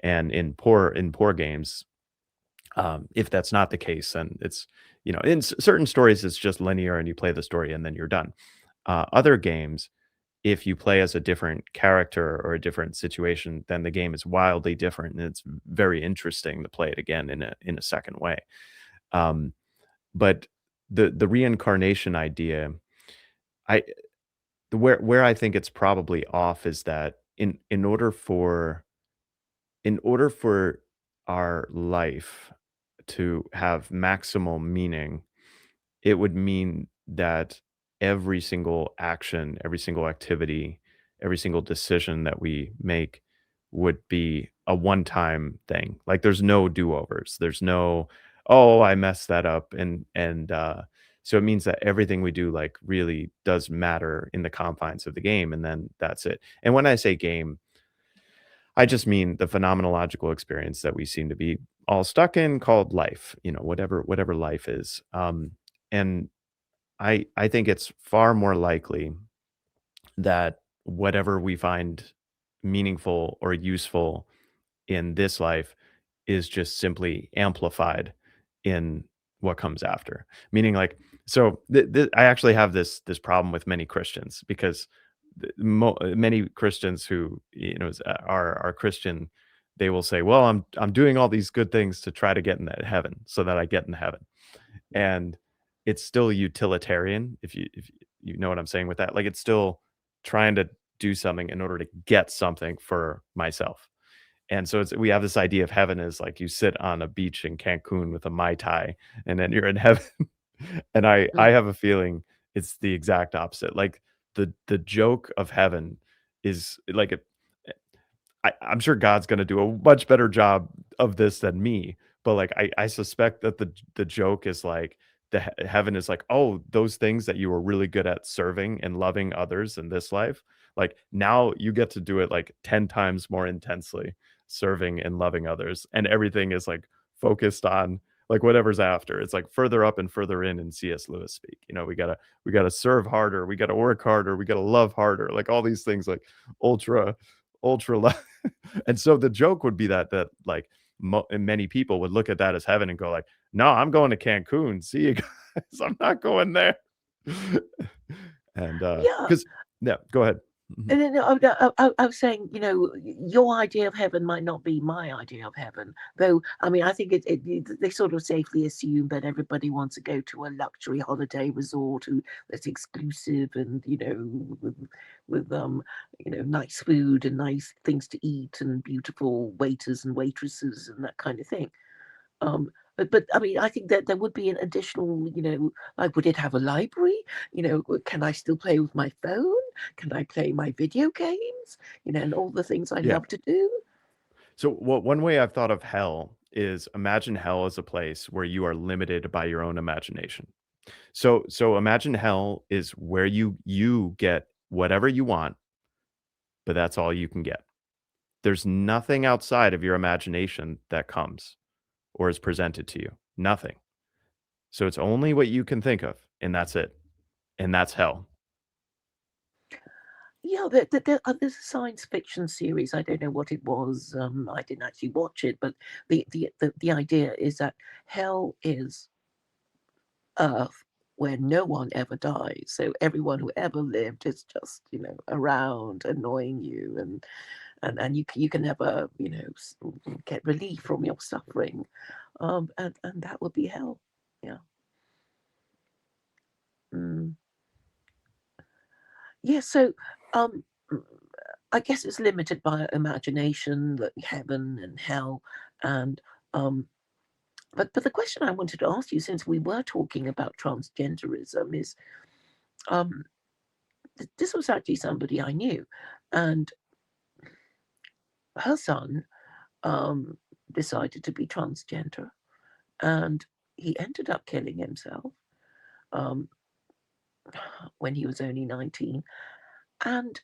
And in poor games, if that's not the case, then it's in certain stories it's just linear and you play the story and then you're done. Other games, if you play as a different character or a different situation, then the game is wildly different and it's very interesting to play it again in a second way. Um, but the reincarnation idea, I where I think it's probably off is that in order for our life to have maximal meaning, it would mean that every single action, every single activity, every single decision that we make would be a one-time thing. Like, there's no do-overs. There's no, "Oh, I messed that up," so it means that everything we do, like, really does matter in the confines of the game, and then that's it. And when I say game, I just mean the phenomenological experience that we seem to be all stuck in called life, whatever life is. And I think it's far more likely that whatever we find meaningful or useful in this life is just simply amplified in what comes after. Meaning, like, so I actually have this problem with many Christians because many Christians who are Christian, they will say, "Well, I'm doing all these good things to try to get in that heaven, so that I get in heaven," and it's still utilitarian, if you know what I'm saying with that. Like, it's still trying to do something in order to get something for myself. And so we have this idea of heaven as like you sit on a beach in Cancun with a Mai Tai, and then you're in heaven. And I Mm. have a feeling it's the exact opposite. Like, the joke of heaven is like I'm sure God's gonna do a much better job of this than me, but, like, I suspect that the joke is, like, heaven is like, "Oh, those things that you were really good at serving and loving others in this life, like, now you get to do it, like, 10 times more intensely, serving and loving others," and everything is, like, focused on, like, whatever's after. It's, like, further up and further in C.S. Lewis speak, we gotta serve harder, we gotta work harder, we gotta love harder, like, all these things, like, ultra ultra and so the joke would be like, many people would look at that as heaven and go like, "No, I'm going to Cancun. See you guys. I'm not going there." And, Yeah. because yeah, go ahead. Mhm. And then I was saying, your idea of heaven might not be my idea of heaven. Though, I mean, I think they sort of safely assume that everybody wants to go to a luxury holiday resort that's exclusive and, with nice food and nice things to eat and beautiful waiters and waitresses and that kind of thing. Um, but I mean, I think that there would be an additional, like, would it have a library? Can I still play with my phone? Can I play my video games? And all the things I Yeah. love to do. So, one way I've thought of hell is imagine hell as a place where you are limited by your own imagination. So imagine hell is where you get whatever you want, but that's all you can get. There's nothing outside of your imagination that comes or is presented to you. Nothing. So it's only what you can think of, and that's it. And that's hell. Yeah, there's a science fiction series. I don't know what it was. I didn't actually watch it, but the idea is that hell is Earth where no one ever dies. So everyone who ever lived is just, around annoying you, and you can never, get relief from your suffering. And that would be hell. Yeah. Mm. Yeah. So, um, I guess it's limited by imagination, that heaven and hell, and um, but the question I wanted to ask you, since we were talking about transgenderism, is um, this was actually somebody I knew, and her son um, decided to be transgender, and he ended up killing himself um, when he was only 19. And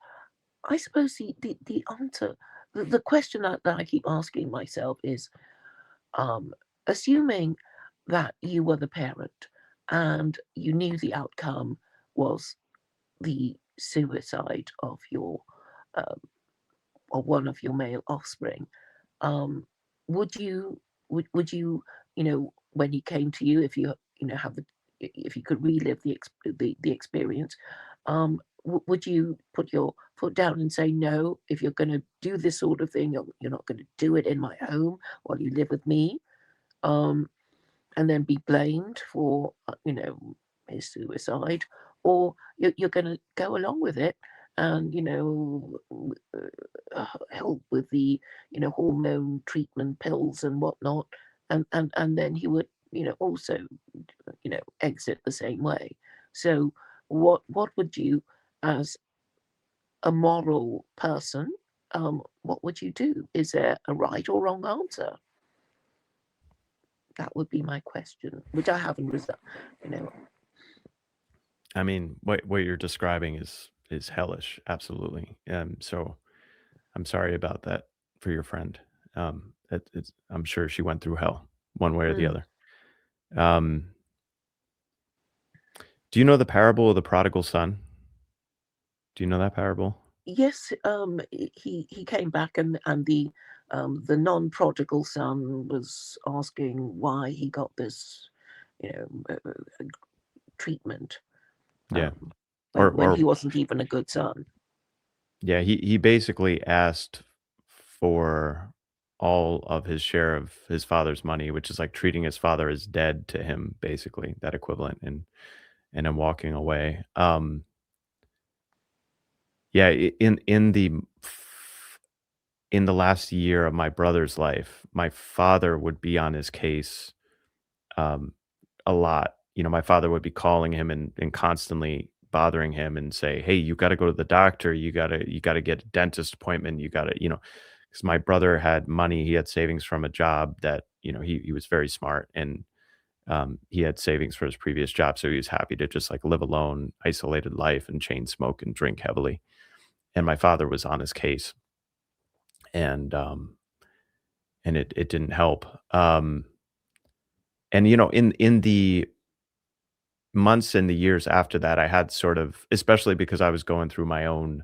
I suppose the answer, the question that I keep asking myself is, um, assuming that you were the parent and you knew the outcome was the suicide of your um, or one of your male offspring, um, would you would you when he came to you, if you have if you could relive the experience, would you put your foot down and say, no, if you're going to do this sort of thing, you're not going to do it in my home while you live with me, um, and then be blamed for his suicide, or you're going to go along with it and help with the hormone treatment pills and whatnot, and then he would also exit the same way. So what would you, as a moral person, what would you do? Is there a right or wrong answer? That would be my question, which I haven't resolved. You know, I mean, what you're describing is hellish, absolutely. So I'm sorry about that for your friend. I'm sure she went through hell one way or the mm. other. Um, do you know the parable of the prodigal son? Do you know that parable? Yes, he came back, and the non-prodigal son was asking why he got this, treatment, Yeah. when he Or wasn't even a good son. yeah, he basically asked for all of his share of his father's money, which is like treating his father as dead to him, basically, that equivalent, and him walking away. Yeah, in the last year of my brother's life, my father would be on his case um, a lot. You know, my father would be calling him and constantly bothering him and say, "Hey, you got to go to the doctor. You got to get a dentist appointment. You got to, you know." Because my brother had money, he had savings from a job that he was very smart, and he had savings for his previous job, so he was happy to just like live alone, isolated life, and chain smoke and drink heavily. And my father was on his case, and it didn't help. And in the months and the years after that, I had sort of, especially because I was going through my own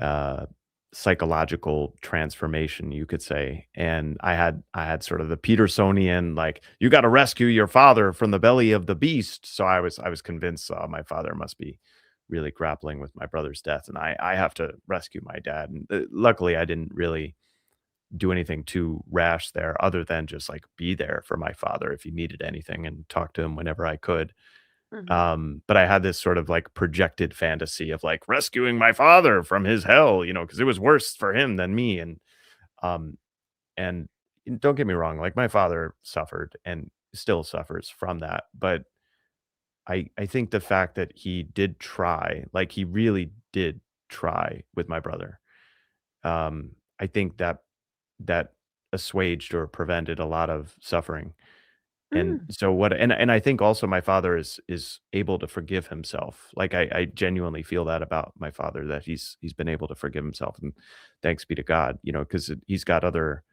uh, psychological transformation, you could say, and I had sort of the Petersonian, like, you got to rescue your father from the belly of the beast. So I was convinced my father must be really grappling with my brother's death, and I have to rescue my dad. And luckily, I didn't really do anything too rash there, other than just like be there for my father if he needed anything and talk to him whenever I could. Mhm. But I had this sort of like projected fantasy of like rescuing my father from his hell, because it was worse for him than me. Um, and don't get me wrong, like my father suffered and still suffers from that. But I think the fact that he did try, like he really did try with my brother, I think that assuaged or prevented a lot of suffering. And Mm. so what and I think also my father is able to forgive himself. Like, I genuinely feel that about my father, that he's been able to forgive himself, and thanks be to God, because he's got other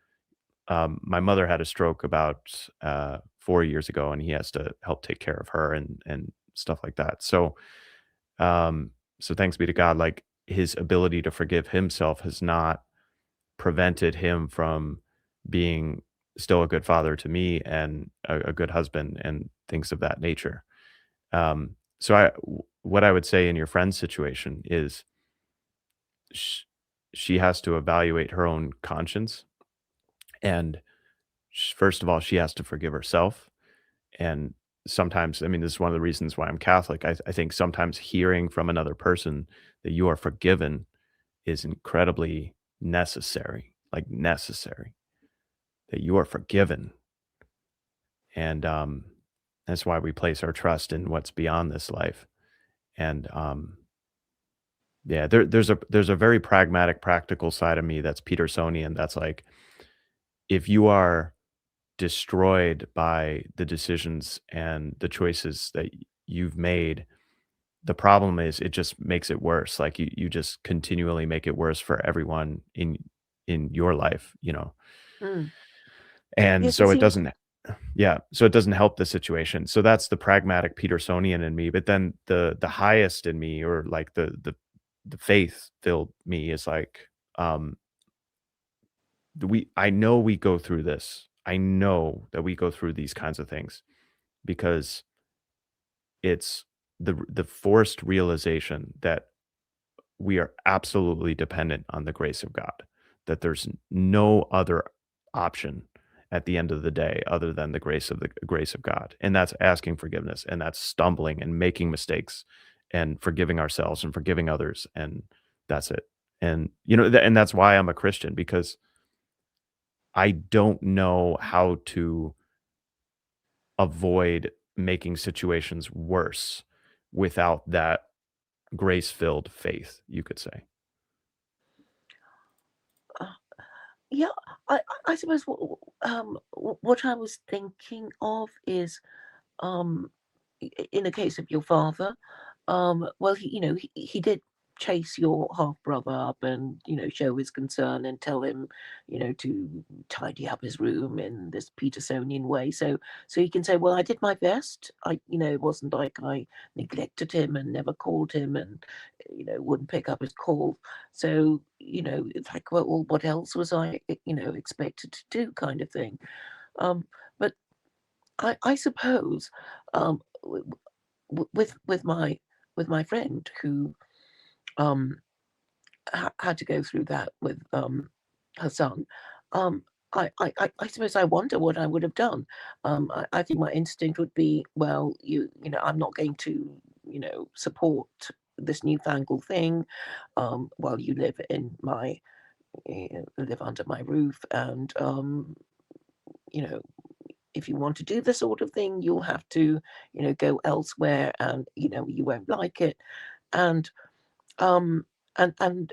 my mother had a stroke about 4 years ago, and he has to help take care of her and stuff like that. Um, so thanks be to God, like, his ability to forgive himself has not prevented him from being still a good father to me and a good husband and things of that nature. So what I would say in your friend's situation is sh- she has to evaluate her own conscience, and first of all, she has to forgive herself. And sometimes, I mean, this is one of the reasons why I'm Catholic. I think sometimes hearing from another person that you are forgiven is incredibly necessary, like necessary, that you are forgiven. And that's why we place our trust in what's beyond this life. And yeah, there's a very pragmatic, practical side of me that's Petersonian. That's like, if you are destroyed by the decisions and the choices that you've made, the problem is it just makes it worse. Like, you just continually make it worse for everyone in your life. Mm. And Yes, it so it seems. doesn't yeah, so it doesn't help the situation. So that's the pragmatic Petersonian in me, but then the highest in me, or like the faith-filled me, is like, um, I know we go through this. I know that we go through these kinds of things because it's the forced realization that we are absolutely dependent on the grace of God, that there's no other option at the end of the day other than the grace of God. And that's asking forgiveness, and that's stumbling and making mistakes and forgiving ourselves and forgiving others, and that's it. And and that's why I'm a Christian, because I don't know how to avoid making situations worse without that grace-filled faith, you could say. uh, yeah, I suppose what I was thinking of is, um, in the case of your father, well, he did chase your half brother up and show his concern and tell him, to tidy up his room in this Petersonian way. So he can say, well, I did my best. It wasn't like I neglected him and never called him and wouldn't pick up his call. So it's like, well, what else was I expected to do, kind of thing. But I suppose, w- with my friend who um had to go through that with her son. I suppose I wonder what I would have done. I think my instinct would be, well, I'm not going to, support this newfangled thing, while you live under my roof, and you know, if you want to do this sort of thing, you'll have to, go elsewhere, and you won't like it, and um and and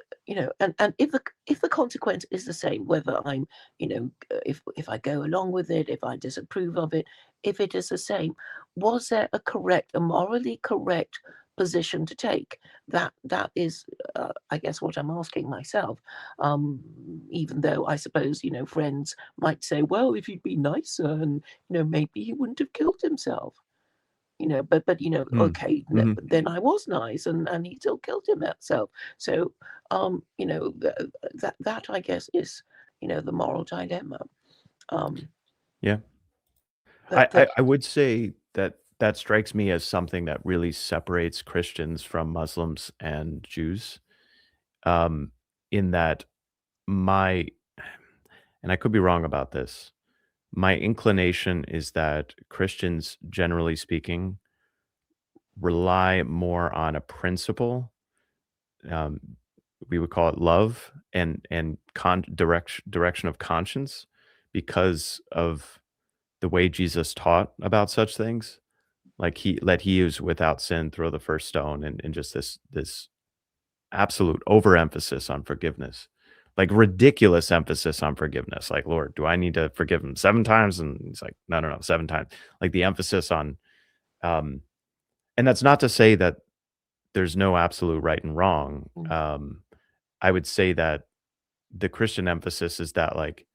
if the consequence is the same, whether I'm, if I go along with it, if I disapprove of it, if it is the same, was there a morally correct position to take? That is, I guess, what I'm asking myself. Even though I suppose, friends might say, well, if you'd be nicer, and maybe he wouldn't have killed himself. But Mm. okay, Mhm. then I was nice, and he still killed himself. So, that I guess is, the moral dilemma. Um, Yeah. that that I would say that that strikes me as something that really separates Christians from Muslims and Jews, um, in that my and I could be wrong about this. My inclination is that Christians, generally speaking, rely more on a principle. Um, we would call it love and direction of conscience because of the way Jesus taught about such things. Like he who's without sin throw the first stone, and just this absolute overemphasis on forgiveness. Like ridiculous emphasis on forgiveness. Like, Lord, do I need to forgive him 7 times? And he's like, no, no, no, 7 times. Like the emphasis on um and that's not to say that there's no absolute right and wrong. mm, I would say that the Christian emphasis is that like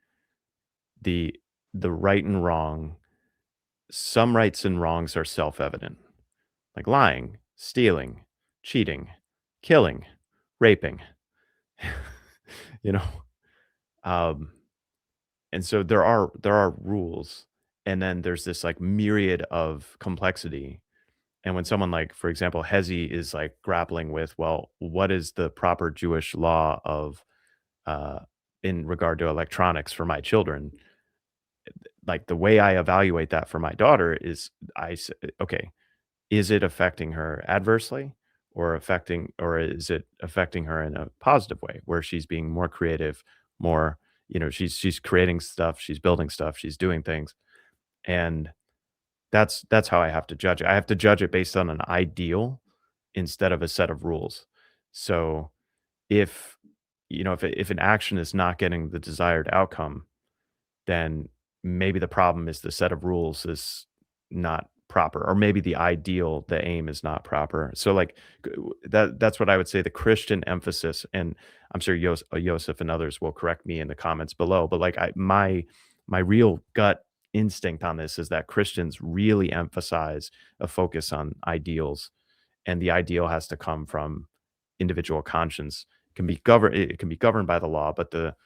the the right and wrong, some rights and wrongs are self-evident. Like lying, stealing, cheating, killing, raping, you know? Um, and so there are rules, and then there's this, like, myriad of complexity, and when someone like, for example, Hezi is, like, grappling with, well, what is the proper Jewish law of, uh in regard to electronics for my children? Like, the way I evaluate that for my daughter is "Okay, is it affecting her adversely or is it affecting her in a positive way where she's being more creative, more, she's creating stuff, she's building stuff, she's doing things. And that's how I have to judge it. I have to judge it based on an ideal instead of a set of rules. So if if an action is not getting the desired outcome, then maybe the problem is the set of rules is not proper, or maybe the ideal, the aim is not proper. So like that's what I would say the Christian emphasis, and I'm sure Joseph and others will correct me in the comments below, but like my real gut instinct on this is that Christians really emphasize a focus on ideals, and the ideal has to come from individual conscience. It can be governed by the law, but the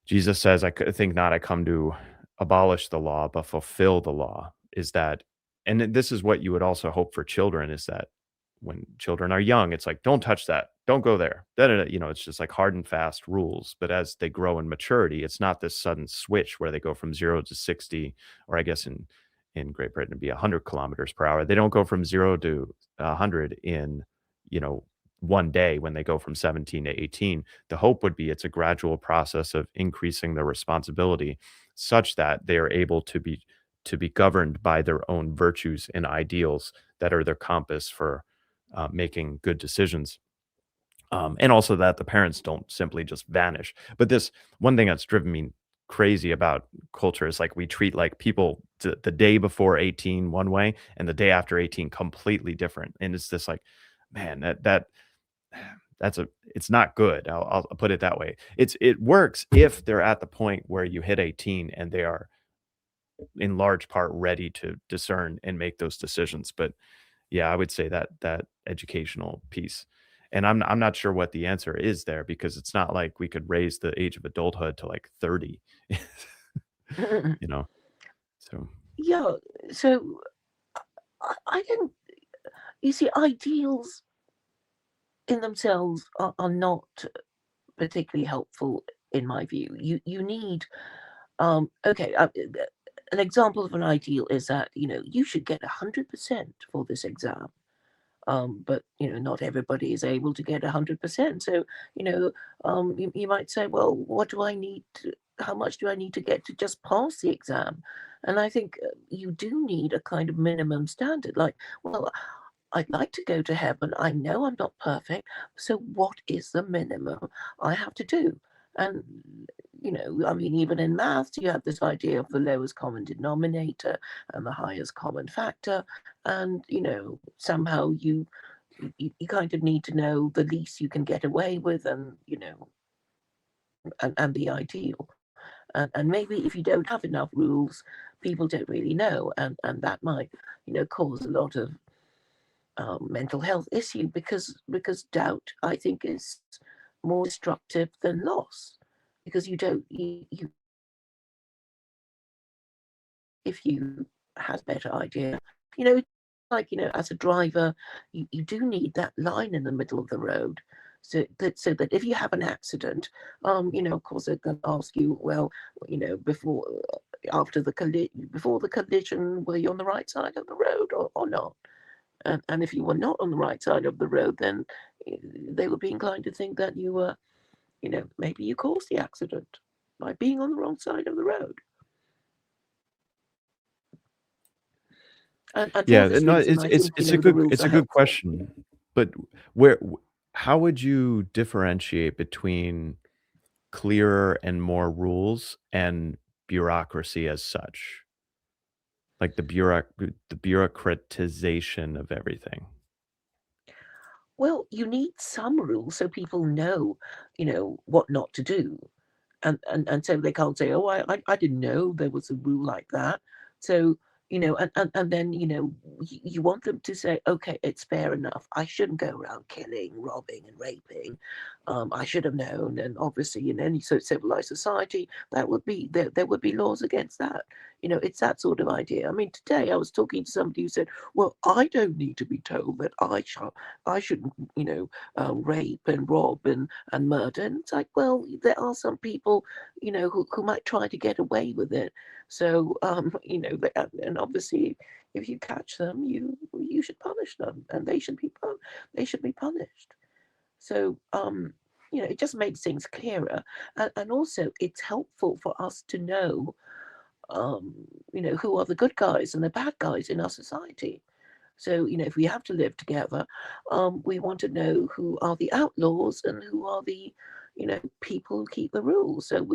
Jesus says, think not I come to abolish the law, but fulfill the law." Is that and this is what you would also hope for children, is that when children are young, it's like, "Don't touch that. Don't go there." Da, da, da, it's just like hard and fast rules. But as they grow in maturity, it's not this sudden switch where they go from 0 to 60, or I guess in Great Britain it'd be 100 kilometers per hour. They don't go from 0 to 100 in, you know, one day when they go from 17 to 18. The hope would be it's a gradual process of increasing their responsibility such that they are able to be governed by their own virtues and ideals that are their compass for making good decisions. And also that the parents don't simply just vanish. But this one thing that's driven me crazy about culture is like we treat like people the day before 18 one way and the day after 18 completely different. And it's this like, man, that's a it's not good. I'll put it that way. It works if they're at the point where you hit 18 and they are in large part ready to discern and make those decisions. But yeah, I would say that that educational piece. And I'm not sure what the answer is there because it's not like we could raise the age of adulthood to like 30, you know. So yeah. So I don't. You see, ideals in themselves are not particularly helpful in my view. You need okay. An example of an ideal is that you should get 100% for this exam. But not everybody is able to get 100%. So you know, you might say, well, what do I need? How much do I need to get to just pass the exam? And I think you do need a kind of minimum standard. Like, well, I'd like to go to heaven. I know I'm not perfect. So what is the minimum I have to do? And, I mean, even in maths, you have this idea of the lowest common denominator and the highest common factor. And, somehow you kind of need to know the least you can get away with and the ideal. And maybe if you don't have enough rules, people don't really know. And that might, cause a lot of mental health issue because doubt I think is more destructive than loss because you don't you if you had a better idea like as a driver you do need that line in the middle of the road so that if you have an accident of course they're going to ask you well before after before the collision were you on the right side of the road or not. And if you were not on the right side of the road, then they would be inclined to think that you were, maybe you caused the accident by being on the wrong side of the road. And for Yeah, this no, reason, I think, the rules it's are a good helpful. question, but where w how would you differentiate between clearer and more rules and bureaucracy as such? Like the bureaucratization of everything. Well, you need some rules so people know, what not to do. And so they can't say, "Oh, I didn't know there was a rule like that." So, and then, you want them to say, "Okay, it's fair enough. I shouldn't go around killing, robbing, and raping. I should have known." And obviously, in any so civilized society, there would be laws against that. It's that sort of idea. I mean, today I was talking to somebody who said, "Well, I don't need to be told that I shouldn't, rape and rob and murder." And it's like, well, there are some people, who might try to get away with it. So, and obviously, if you catch them, you should punish them, and they should be punished. So, it just makes things clearer, and also it's helpful for us to know, um, who are the good guys and the bad guys in our society. So, if we have to live together, we want to know who are the outlaws and who are the, people who keep the rules. So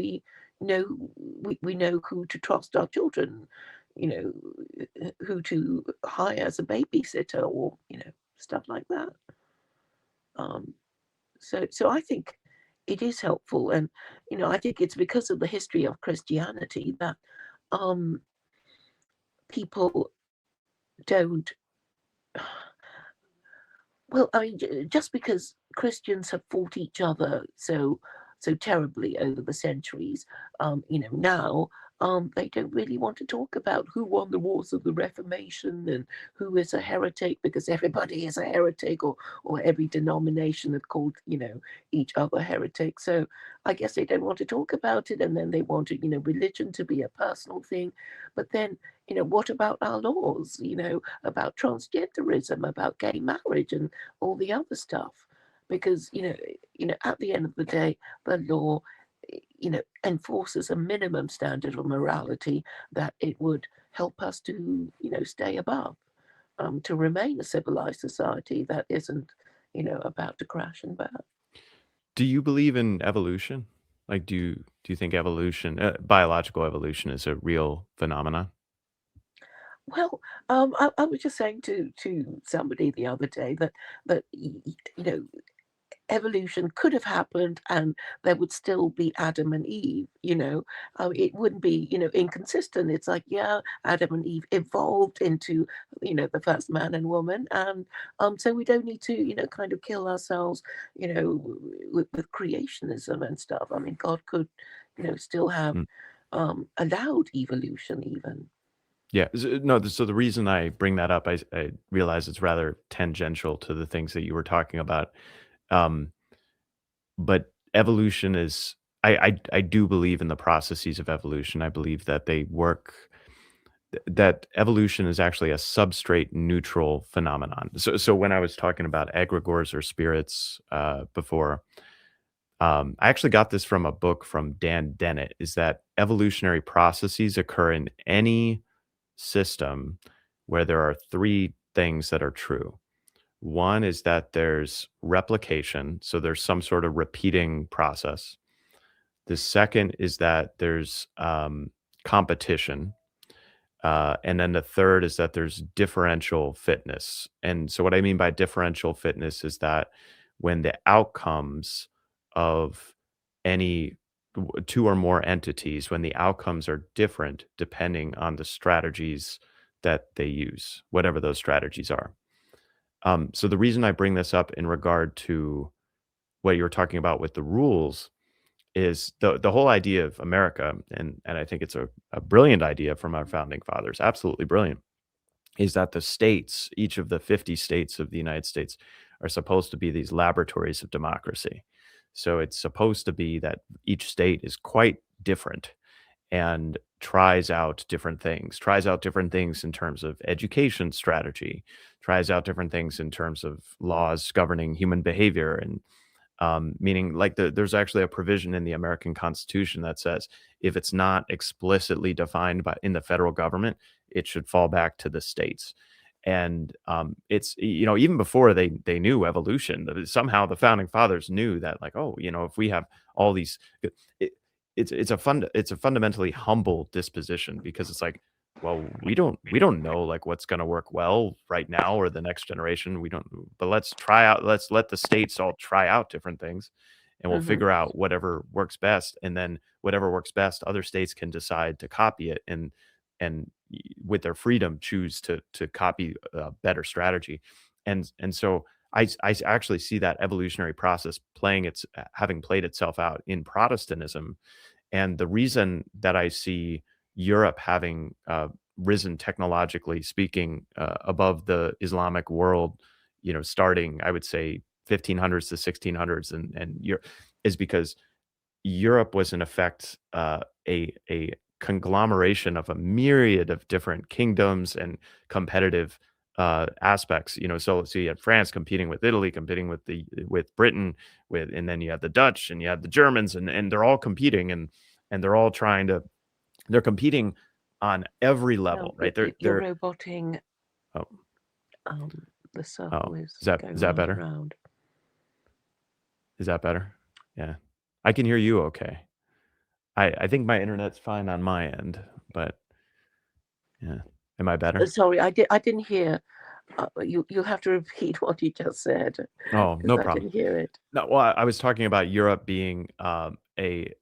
know we know who to trust our children, who to hire as a babysitter or, stuff like that. Um, so I think it is helpful. And, I think it's because of the history of Christianity that um, people don't. Well, I mean, just because Christians have fought each other so terribly over the centuries, now they don't really want to talk about who won the wars of the Reformation and who is a heretic because everybody is a heretic, or every denomination have called each other heretic. So I guess they don't want to talk about it, and then they wanted religion to be a personal thing. But then what about our laws? About transgenderism, about gay marriage, and all the other stuff, because at the end of the day the law enforces a minimum standard of morality that it would help us to stay above, to remain a civilized society that isn't about to crash and burn. Do you believe in evolution? Like, do you think biological evolution is a real phenomena? Well, I was just saying to somebody the other day that evolution could have happened and there would still be Adam and Eve. It wouldn't be inconsistent. It's like, yeah, Adam and Eve evolved into the first man and woman, and so we don't need to kind of kill ourselves with creationism and stuff. I mean, God could still have Mm, allowed evolution even. yeah, no, so the reason I bring that up, I realize it's rather tangential to the things that you were talking about, um, but evolution is I do believe in the processes of evolution. I believe that they work that evolution is actually a substrate neutral phenomenon. So when I was talking about egregores or spirits before, I actually got this from a book from Dan Dennett. Is that evolutionary processes occur in any system where there are three things that are true. One is that there's replication, so there's some sort of repeating process. The second is that there's competition. And then the third is that there's differential fitness. And so, what I mean by differential fitness is that when the outcomes of any two or more entities, when the outcomes are different depending on the strategies that they use, whatever those strategies are. So, the reason I bring this up in regard to what you were talking about with the rules is the whole idea of America, and I think it's a brilliant idea from our founding fathers, absolutely brilliant, is that the states, each of the 50 states of the United States, are supposed to be these laboratories of democracy. So it's supposed to be that each state is quite different and tries out different things in terms of education strategy, tries out different things in terms of laws governing human behavior and meaning like there's actually a provision in the American Constitution that says if it's not explicitly defined by in the federal government, it should fall back to the states. And it's even before they knew evolution, somehow the founding fathers knew that like if we have all these, it, it's a fundamentally humble disposition because it's like well we don't know like what's going to work well right now or the next generation we don't but let's let the states all try out different things and we'll Hmm. figure out whatever works best and then whatever works best other states can decide to copy it and with their freedom choose to copy a better strategy and so I actually see that evolutionary process playing its having played itself out in Protestantism and the reason that I see Europe having risen technologically speaking above the Islamic world, starting I would say 1500s to 1600s, and is because Europe was in effect a conglomeration of a myriad of different kingdoms and competitive aspects. So you had France competing with Italy, competing with Britain, and then you had the Dutch and you had the Germans, and they're all competing and they're all they're competing on every No, level, right? you're They're roboting. oh The circle oh is is going that round and better? round. Is that better? Yeah, I can hear you okay. I think my internet's fine on my end, but yeah. Am I better? Sorry, I didn't hear. You have to repeat what you just said Oh, because no I problem. didn't hear it. No, well, I was talking about Europe being a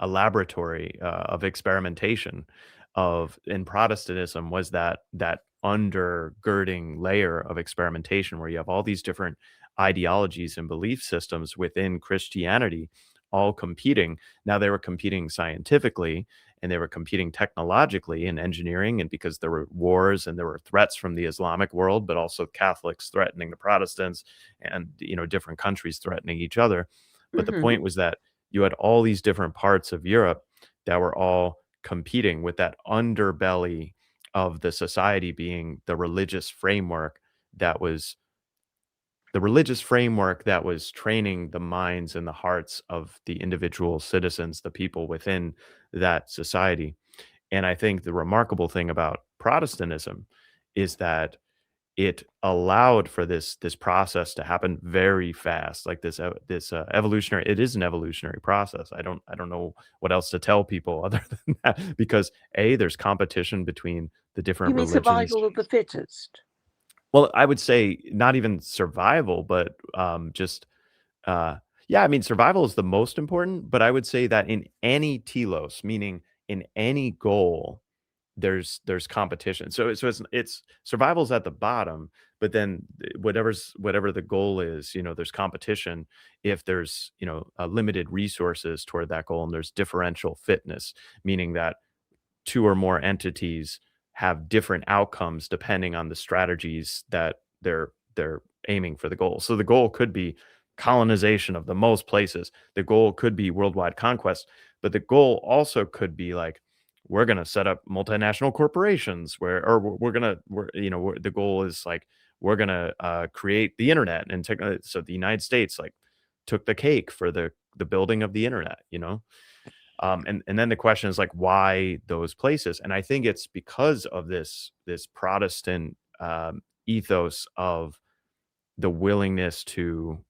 laboratory of experimentation. Of in Protestantism was that undergirding layer of experimentation where you have all these different ideologies and belief systems within Christianity, all competing. Now they were competing scientifically and they were competing technologically in engineering, and because there were wars and there were threats from the Islamic world, but also Catholics threatening the Protestants and different countries threatening each other. But the Hmm. point was that you had all these different parts of Europe that were all competing with that underbelly of the society being that was the religious framework that was training the minds and the hearts of the individual citizens, the people within that society. And I think the remarkable thing about Protestantism is that it allowed for this process to happen very fast, like this evolutionary. It is an evolutionary process. I don't know what else to tell people other than that because a there's competition between the You different mean religions. survival of the fittest? Well, I would say not even survival, but just uh, yeah. I mean, survival is the most important, but I would say that in any telos, meaning in any goal, there's competition. So it's survival's at the bottom, but then whatever the goal is, there's competition if there's, limited resources toward that goal and there's differential fitness, meaning that two or more entities have different outcomes depending on the strategies that they're aiming for the goal. So the goal could be colonization of the most places. The goal could be worldwide conquest, but the goal also could be like, we're going to set up multinational corporations where, or we're going to, the goal is like, we're going to create the internet and so the United States like took the cake for the building of the internet, and then the question is like, why those places? And I think it's because of this Protestant ethos of the willingness to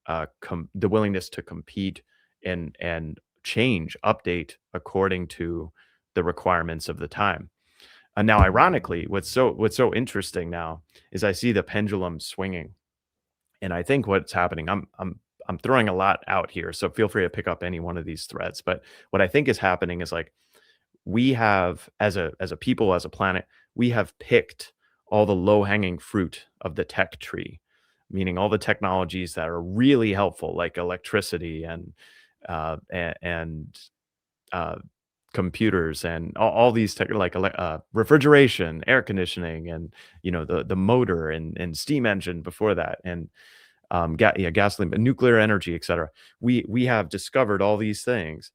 compete and change, update according to the requirements of the time. And now, ironically, what's so interesting now is I see the pendulum swinging, and I think what's happening. I'm throwing a lot out here, so feel free to pick up any one of these threads. But what I think is happening is like we have as a people, as a planet, we have picked all the low-hanging fruit of the tech tree, meaning all the technologies that are really helpful, like electricity and uh, computers and all these tech, like refrigeration, air conditioning, and the motor and steam engine before that, and gasoline, but nuclear energy, etc. We have discovered all these things,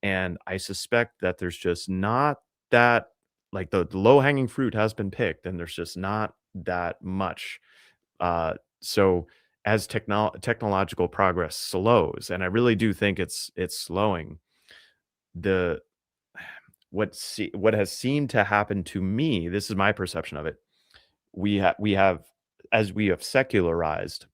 and I suspect that there's just not that, like, the low-hanging fruit has been picked, and there's just not that much. So as technological progress slows, and I really do think it's slowing, the what has seemed to happen to me, this is my perception of it, we have as we have secularized,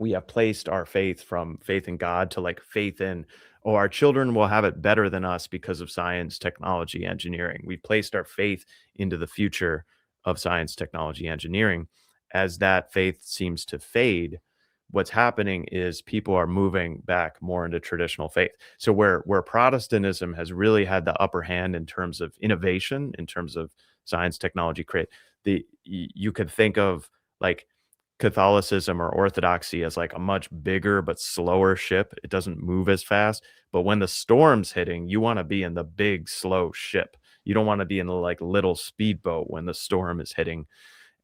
we have placed our faith from faith in God to like faith in, oh, our children will have it better than us because of science, technology, engineering. We placed our faith into the future of science, technology, engineering. As that faith seems to fade, what's happening is people are moving back more into traditional faith. So where Protestantism has really had the upper hand in terms of innovation, in terms of science, technology, create you could think of like Catholicism or Orthodoxy as like a much bigger but slower ship. It doesn't move as fast. But when the storm's hitting, you want to be in the big, slow ship. You don't want to be in the like little speedboat when the storm is hitting.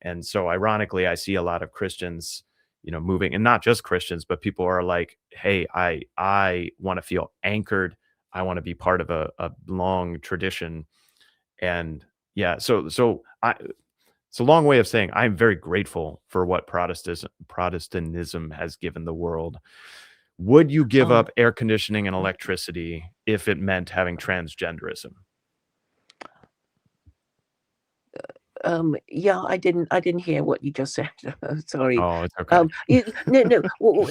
And so ironically, I see a lot of Christians, moving, and not just Christians, but people are like, hey, I want to feel anchored. I want to be part of a long tradition. And yeah, so I it's a long way of saying I'm very grateful for what Protestantism has given the world. Would you give Um, up air conditioning and electricity if it meant having transgenderism? yeah, I didn't hear what you just said. Sorry. Oh, it's okay. No, no.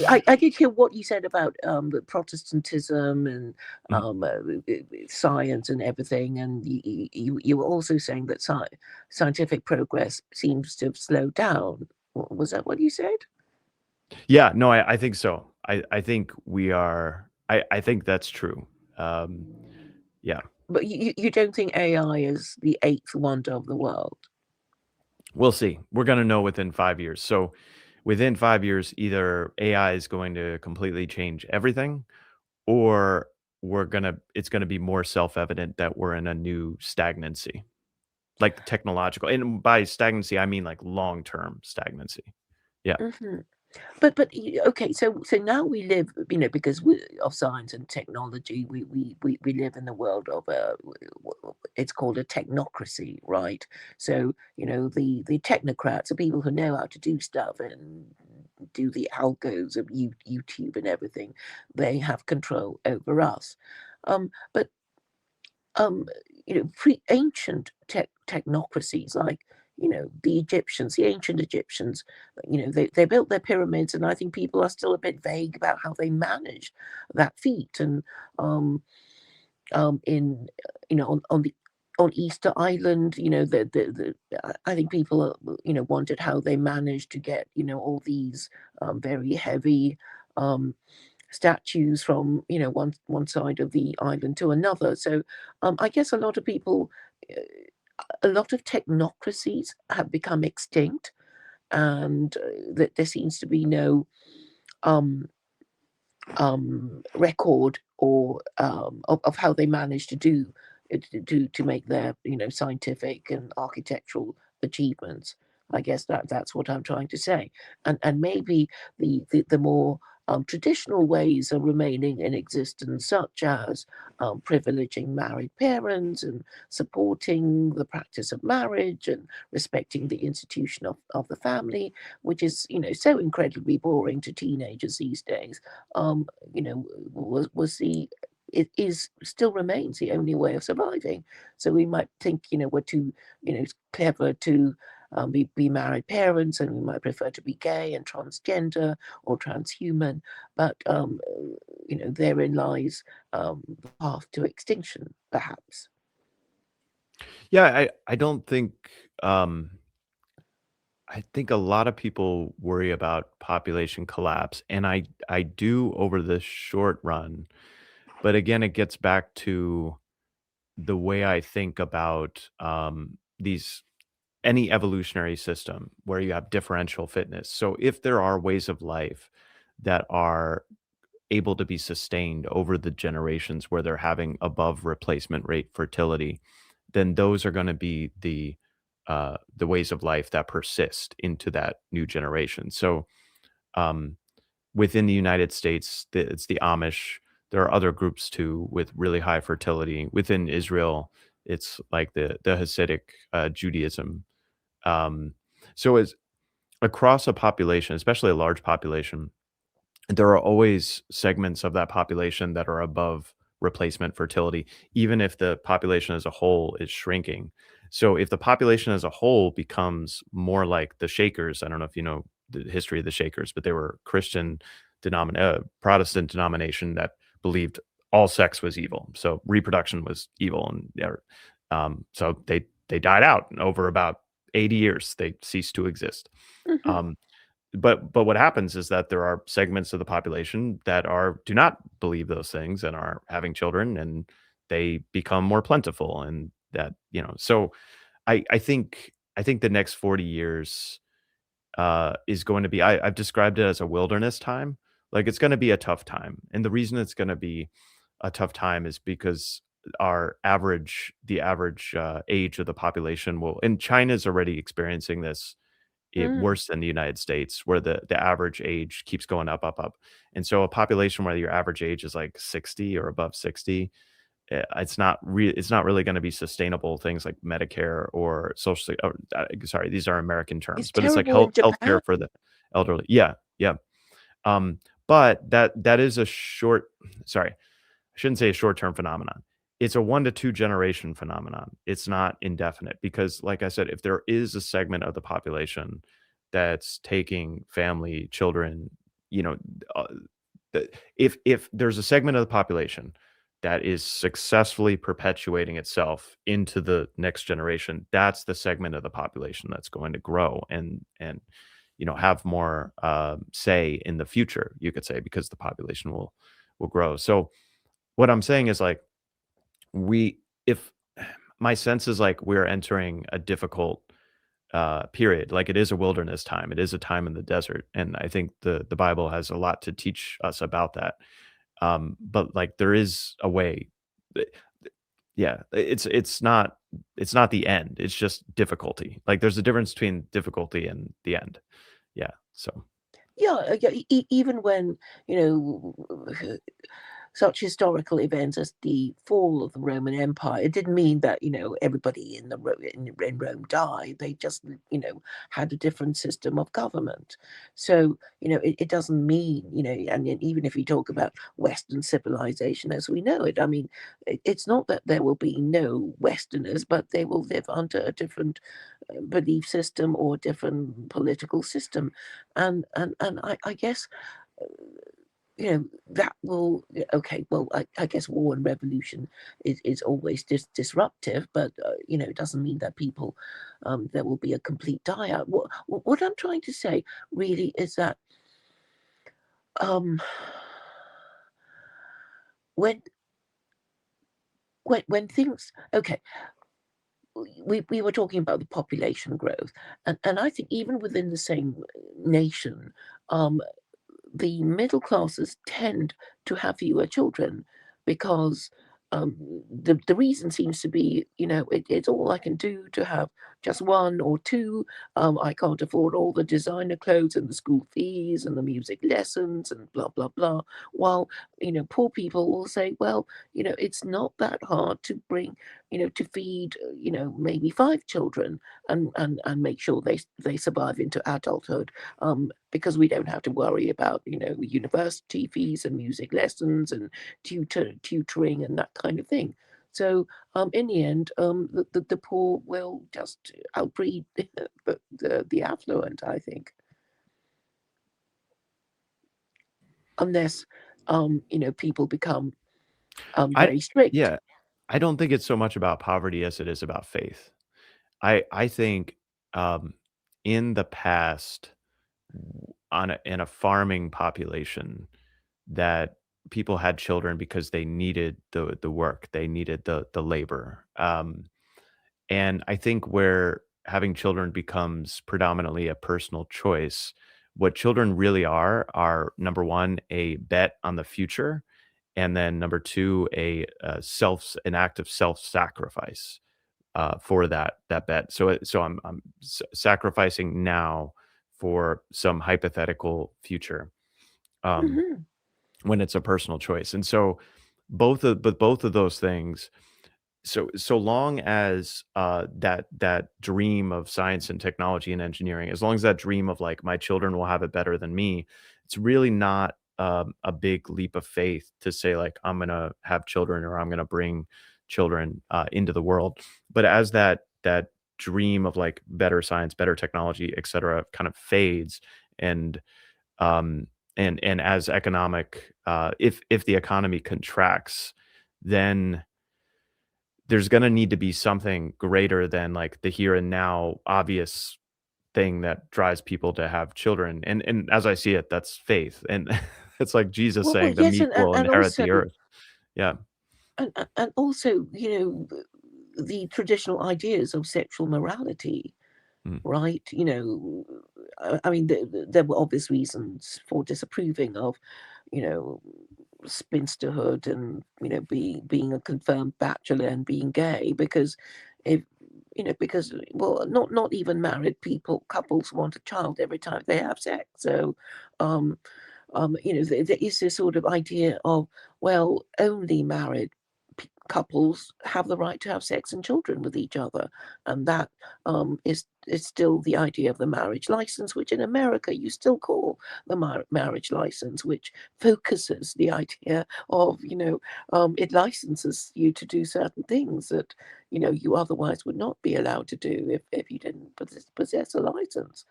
I did hear what you said about the Protestantism and Mhm. science and everything, and you were also saying that scientific progress seems to have slowed down. Was that what you said? Yeah, no, I think so. I think we are. I think that's true. Um, yeah, But you don't think AI is the eighth wonder of the world? we'll see. We're gonna know within 5 years. So within 5 years, either AI is going to completely change everything, or it's gonna be more self-evident that we're in a new stagnancy, like technological, and by stagnancy, I mean like long-term stagnancy. Yeah. Mhm. But okay, so now we live, because of science and technology, we live in the world of it's called a technocracy, right? So the technocrats are people who know how to do stuff and do the algos of YouTube and everything. They have control over us. But um, pre-ancient technocracies like the ancient Egyptians, they built their pyramids, and I think people are still a bit vague about how they managed that feat. And um, in on the on Easter Island, I think people wondered how they managed to get all these very heavy um, statues from one side of the island to another. So I guess a lot of people, uh, a lot of technocracies have become extinct, and that there seems to be no um, record or of how they managed to to make their scientific and architectural achievements. I guess that's what I'm trying to say. And maybe the more traditional ways are remaining in existence, such as privileging married parents and supporting the practice of marriage and respecting the institution of the family, which is, so incredibly boring to teenagers these days. Um, was the it is still remains the only way of surviving. So we might think, we're too, clever to be married parents, and we might prefer to be gay and transgender or transhuman. But therein lies the path to extinction, perhaps. Yeah, I don't think, um I think a lot of people worry about population collapse, and I do over the short run, but again, it gets back to the way I think about, these any evolutionary system where you have differential fitness. So if there are ways of life that are able to be sustained over the generations where they're having above replacement rate fertility, then those are gonna be the ways of life that persist into that new generation. So, um, within the United States, it's the Amish. There are other groups too with really high fertility. Within Israel, it's like the Hasidic, Judaism. Um, so as across a population, especially a large population, there are always segments of that population that are above replacement fertility, even if the population as a whole is shrinking. So if the population as a whole becomes more like the Shakers, I don't know if you know the history of the Shakers, but they were Protestant denomination that believed all sex was evil. So reproduction was evil, and so they died out and over about 80 years. They ceased to exist. Hmm. Um, but what happens is that there are segments of the population that are do not believe those things and are having children, and they become more plentiful, and that, so I think the next 40 years is going to be I've described it as a wilderness time. Like, it's gonna be a tough time, and the reason it's gonna be a tough time is because the average, age of the population will and China's already experiencing this Mm. worse than the United States, where the average age keeps going up, up, up. And so a population where your average age is like 60 or above 60, it's not really gonna be sustainable. Things like Medicare or sorry, these are American It's terms, but it's like terrible in Japan. healthcare for the elderly. Yeah, yeah. But that is a short sorry, I shouldn't say a short-term phenomenon. It's a 1 to 2 generation phenomenon. It's not indefinite because, like I said, if there is a segment of the population that's taking family, children, you know, uh, if there's a segment of the population that is successfully perpetuating itself into the next generation, that's the segment of the population that's going to grow and have more say in the future. You could say because the population will grow. So what I'm saying is like we if my sense is like we're entering a difficult period. Like it is a wilderness time. It is a time in the desert, and I think the Bible has a lot to teach us about that. But like there is a way. th- Yeah, it's not the end. It's just difficulty. Like there's a difference between difficulty and the end. Yeah. So Yeah, yeah. Even when you know such historical events as the fall of the Roman Empire, it didn't mean that everybody in Rome died. They just had a different system of government. So it doesn't mean and yet even if you talk about Western civilization as we know it, I mean, it's not that there will be no Westerners, but they will live under a different belief system or different political system, and I guess that will okay, well, I guess war and revolution is always disruptive, but it doesn't mean that people there will be a complete die out. What I'm trying to say really is that um when when things okay, we were talking about the population growth, and I think even within the same nation, um the middle classes tend to have fewer children because um, the reason seems to be, it's all I can do to have just one or two. I can't afford all the designer clothes and the school fees and the music lessons and blah blah blah. While poor people will say, well, it's not that hard to bring, to feed, maybe five children and make sure they survive into adulthood, because we don't have to worry about university fees and music lessons and tutoring and that kind of thing. So in the end, the poor will just outbreed the affluent, I think, unless people become I very strict. yeah, I don't think it's so much about poverty as it is about faith. I think, um, in the past, in a farming population, that people had children because they needed the work, they needed the labor, and I think where having children becomes predominantly a personal choice, what children really are number 1, a bet on the future, and then number 2, an act of self-sacrifice, for that bet. So I'm sacrificing now for some hypothetical future, um, Hmm. when it's a personal choice. And so both of those things, so long as, that dream of science and technology and engineering, as long as that dream of, like, my children will have it better than me, it's really not, a big leap of faith to say, like, I'm gonna have children or I'm gonna bring children, into the world. But as that dream of, like, better science, better technology, et cetera, kind of fades, and, um, and as if the economy contracts, then there's gonna need to be something greater than, like, the here and now obvious thing that drives people to have children, and as I see it, that's faith, and it's like Jesus Well, saying, "The yes, meek will and inherit also the earth." Yeah. and also, the traditional ideas of sexual morality, Mm. right? I mean, there were obvious reasons for disapproving of, you know, spinsterhood and being a confirmed bachelor and being gay, because if because, well, not even married couples want a child every time they have sex. So um there is this sort of idea of, well, only married couples have the right to have sex and children with each other, and that is still the idea of the marriage license, which in America you still call the marriage license, which focuses the idea of, it licenses you to do certain things that you otherwise would not be allowed to do if you didn't possess a license,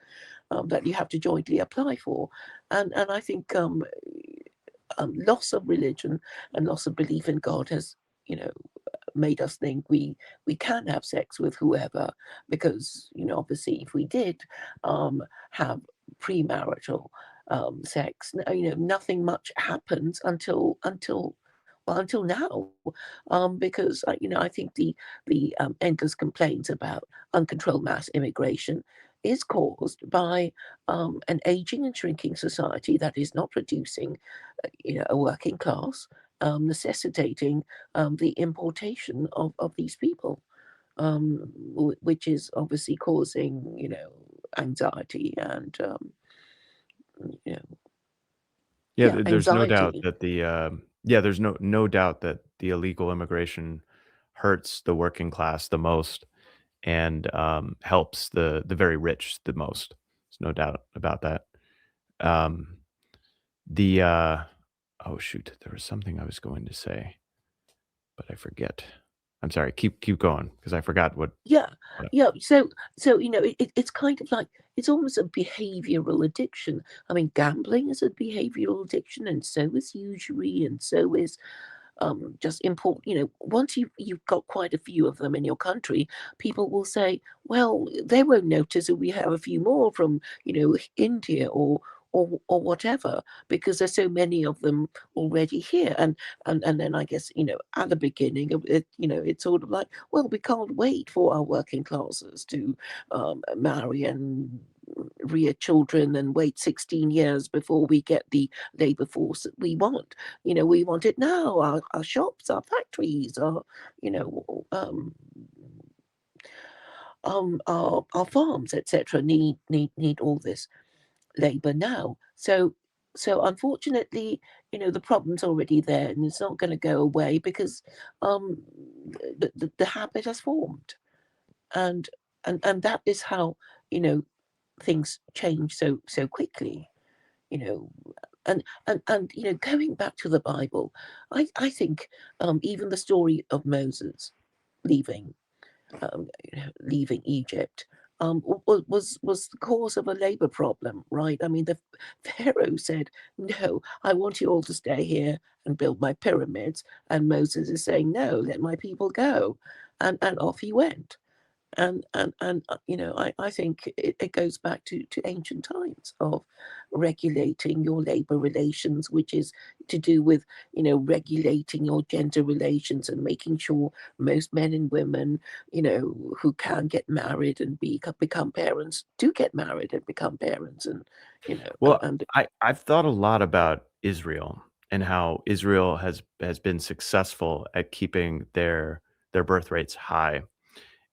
that you have to jointly apply for. And I think loss of religion and loss of belief in God has, you know, made us think we can have sex with whoever, because obviously if we did have premarital sex, nothing much happens until now, because I think the endless complaints about uncontrolled mass immigration is caused by an aging and shrinking society that is not producing a working class, necessitating the importation of these people, which is obviously causing anxiety and you know Yeah, yeah, there's no doubt anxiety. that there's no doubt that the illegal immigration hurts the working class the most and, helps the very rich the most. There's no doubt about that. Um, the, oh, shoot, there was something I was going to say, but I forget. I'm sorry, keep going because I forgot Yeah, what yeah. So it's kind of like, it's almost a behavioral addiction. I mean, gambling is a behavioral addiction, and so is usury, and so is just import. Once you've got quite a few of them in your country, people will say, well, they won't notice if we have a few more from India or whatever, because there's so many of them already here. And then I guess at the beginning of it, it's sort of like, well, we can't wait for our working classes to marry and rear children and wait 16 years before we get the labor force that we want. We want it now. Our shops, our factories, you know, um, our farms, etc., need all this labor now. So unfortunately, the problem's already there, and it's not going to go away because um, the habit has formed, and and that is how you know things change so quickly. You know, and going back to the Bible, I think even the story of Moses leaving leaving Egypt, was the cause of a labor problem, right? I mean, the Pharaoh said, "No, I want you all to stay here and build my pyramids," and Moses is saying, "No, let my people go," and off he went. I think it goes back to ancient times of regulating your labor relations, which is to do with regulating your gender relations and making sure most men and women who can get married and become parents do get married and become parents, and you know Well, and I've thought a lot about Israel and how Israel has been successful at keeping their birth rates high.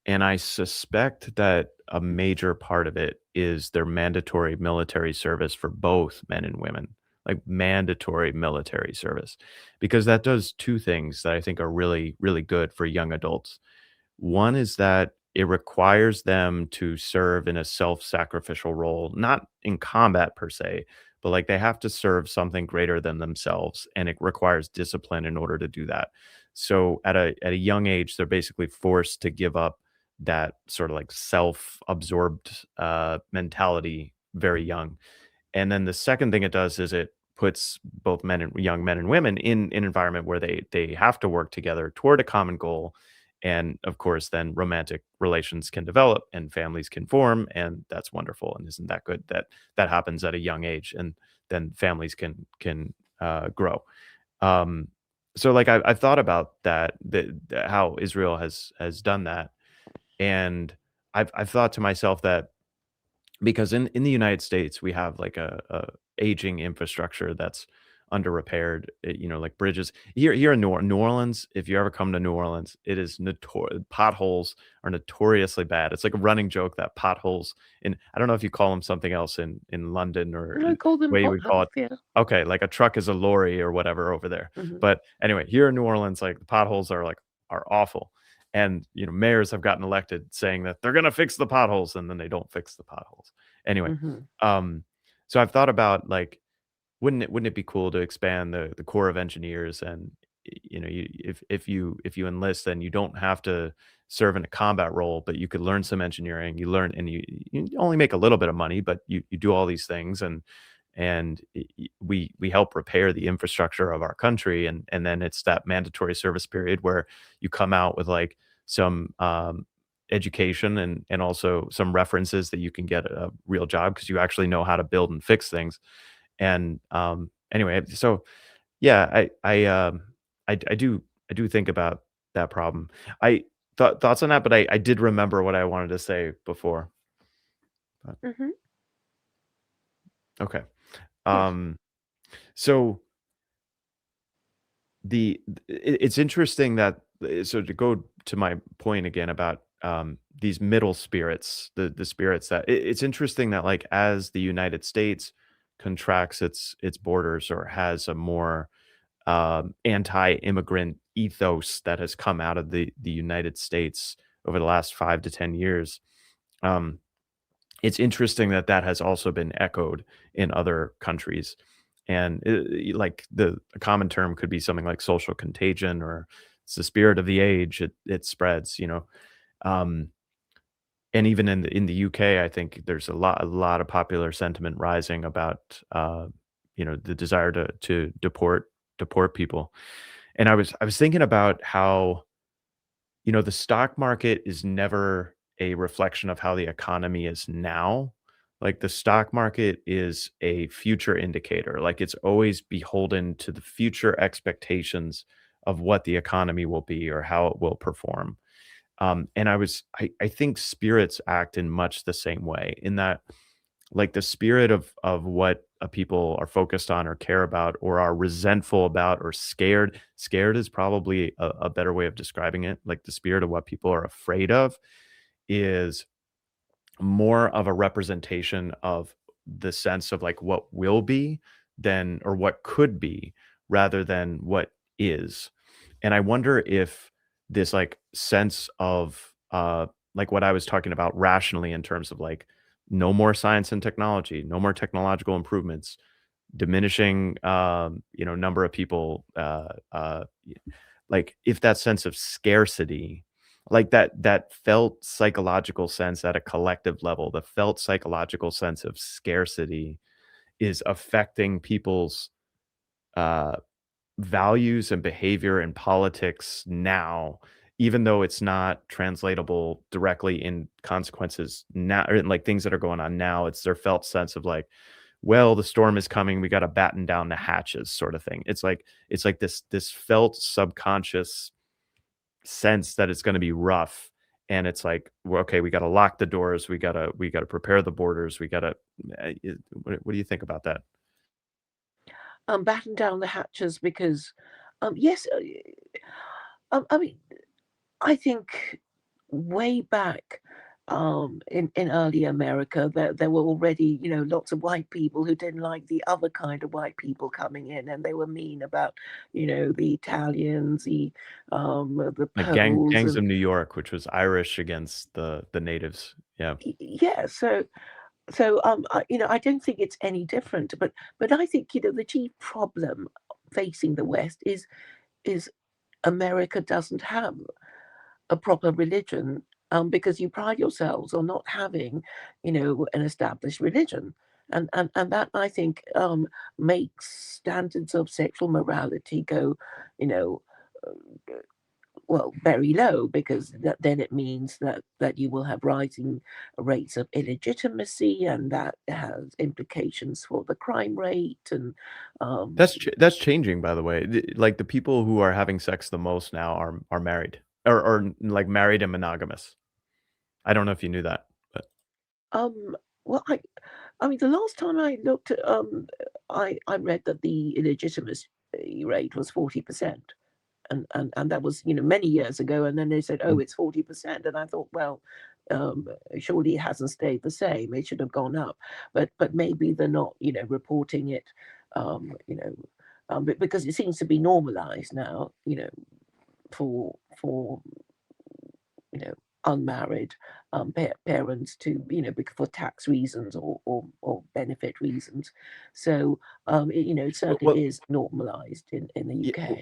And I suspect that a major part of it is their mandatory military service for both men and women, like mandatory military service, because that does two things that I think are really, really good for young adults. One is that it requires them to serve in a self-sacrificial role, not in combat per se, but like they have to serve something greater than themselves, and it requires discipline in order to do that. So at a young age, they're basically forced to give up that sort of like self-absorbed mentality very young. And then the second thing it does is it puts both men and young men and women in an environment where they have to work together toward a common goal. And of course, then romantic relations can develop and families can form, and that's wonderful. And isn't that good that that happens at a young age, and then families can grow. Um, so like I've thought about that how Israel has done that, and I've thought to myself that because in the United States, we have like a aging infrastructure that's under repaired, like bridges. Here in New Orleans, if you ever come to New Orleans, it is potholes are notoriously bad. It's like a running joke that potholes I don't know if you call them something else in London or I call the them way you would call potholes. it. Yeah. Okay, like a truck is a lorry or whatever over there. Hmm. But anyway, here in New Orleans, like the potholes are awful. And mayors have gotten elected saying that they're gonna fix the potholes, and then they don't fix the potholes. Anyway, Hmm. um, so I've thought about, like, wouldn't it be cool to expand the Corps of Engineers and, if you enlist, then you don't have to serve in a combat role, but you could learn some engineering. You learn and you only make a little bit of money, but you do all these things, and we help repair the infrastructure of our country, and then it's that mandatory service period where you come out with like some education and also some references that you can get a real job because you actually know how to build and fix things. And anyway, so yeah, I do think about that problem. I thoughts on that, but I did remember what I wanted to say before. Hmm. Okay. Yes. Um, so it's interesting that so to go to my point again about these middle spirits, the spirits that it's interesting that like as the United States contracts its borders or has a more anti-immigrant ethos that has come out of the United States over the last 5 to 10 years. Um, it's interesting that that has also been echoed in other countries, and, like, a common term could be something like social contagion, or it's the spirit of the age, it spreads. Um, and even in the UK, I think there's a lot of popular sentiment rising about, the desire to deport people, and I was thinking about how the stock market is never a reflection of how the economy is now. Like the stock market is a future indicator. Like it's always beholden to the future expectations of what the economy will be or how it will perform. And I think spirits act in much the same way in that like the spirit of what people are focused on or care about or are resentful about or scared. Scared is probably a better way of describing it. Like the spirit of what people are afraid of is more of a representation of the sense of like what will be than or what could be rather than what is. And I wonder if this like sense of like what I was talking about rationally in terms of like no more science and technology, no more technological improvements, diminishing number of people like if that sense of scarcity, like that felt psychological sense at a collective level, the felt psychological sense of scarcity is affecting people's uh values and behavior and politics now, even though it's not translatable directly in consequences now or in like things that are going on now. It's their felt sense of like, well, the storm is coming, we got to batten down the hatches sort of thing. It's like this felt subconscious sense that it's going to be rough. And it's like, well, okay, we got to lock the doors, we got to prepare the borders, we got to what do you think about that? Batten down the hatches because, yes, I mean, I think way back in early America, there were already, lots of white people who didn't like the other kind of white people coming in, and they were mean about, the Italians, the Like Poles, Gangs and of New York, which was Irish against the natives. Yeah. yeah. So I don't think it's any different, but I think the chief problem facing the West is America doesn't have a proper religion, because you pride yourselves on not having, an established religion. And that I think makes standards of sexual morality go, you know, well, very low, because then it means that you will have rising rates of illegitimacy, and that has implications for the crime rate. And um, That's changing, by the way. Like, the people who are having sex the most now are married like, married and monogamous. I don't know if you knew that, but um, well, I mean, the last time I looked at, I read that the illegitimacy rate was 40%, and that was, many years ago. And then they said, oh, mm, it's 40%, and I thought, well, um, surely it hasn't stayed the same. It should have gone up, but maybe they're not, reporting it, because it seems to be normalized now, for you know, unmarried parents to, for tax reasons, or benefit reasons. So, it what certainly what is normalized in the yeah, UK.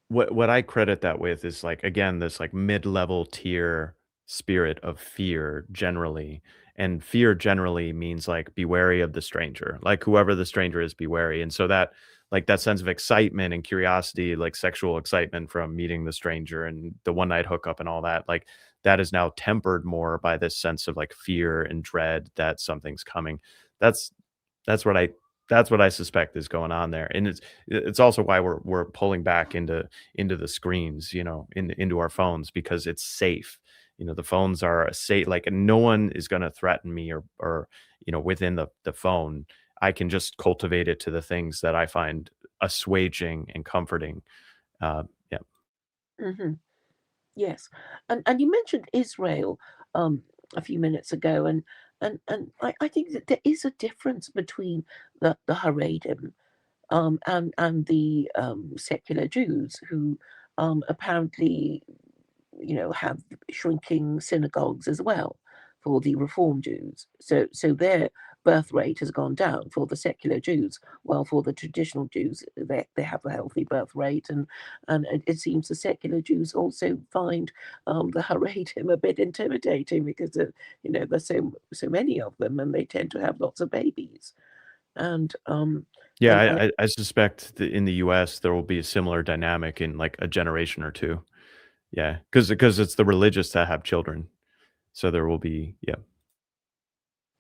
what I credit that with is, like, again, this, like, mid-level tier spirit of fear generally, and fear generally means, like, be wary of the stranger, like, whoever the stranger is, be wary, and so that like, that sense of excitement and curiosity, like, sexual excitement from meeting the stranger and the one night hookup and all that, like, that is now tempered more by this sense of, like, fear and dread that something's coming. That's that's what I that's what I suspect is going on there, and it's also why we're pulling back into the screens, into our phones because it's safe. The phones are a safe, like, no one is gonna threaten me or, within the phone. I can just cultivate it to the things that I find assuaging and comforting. Yeah. Hmm. Yes, and you mentioned Israel a few minutes ago, and I think that there is a difference between the Haredim, and the secular Jews, who apparently, have shrinking synagogues as well for the Reform Jews. So their birth rate has gone down for the secular Jews, while for the traditional Jews, they have a healthy birth rate. And it seems the secular Jews also find the Haredim a bit intimidating, because there's so many of them, and they tend to have lots of babies. And Yeah, and I suspect that in the US, there will be a similar dynamic in, like, a generation or 2. Yeah, because it's the religious that have children, so there will be yeah.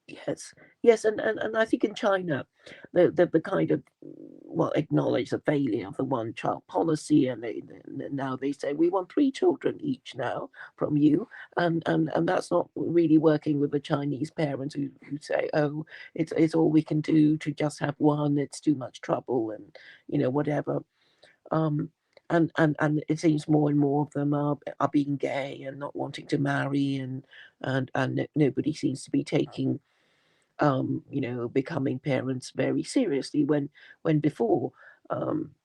Yes, yes, and I think in China, the kind of, well, acknowledge the failure of the one-child policy, and now they say we want 3 children each now from you, and that's not really working with the Chinese parents who say, oh, it's all we can do to just have one. It's too much trouble, and whatever. Um, and it seems more and more of them are being gay and not wanting to marry, and nobody seems to be taking becoming parents very seriously when before, um,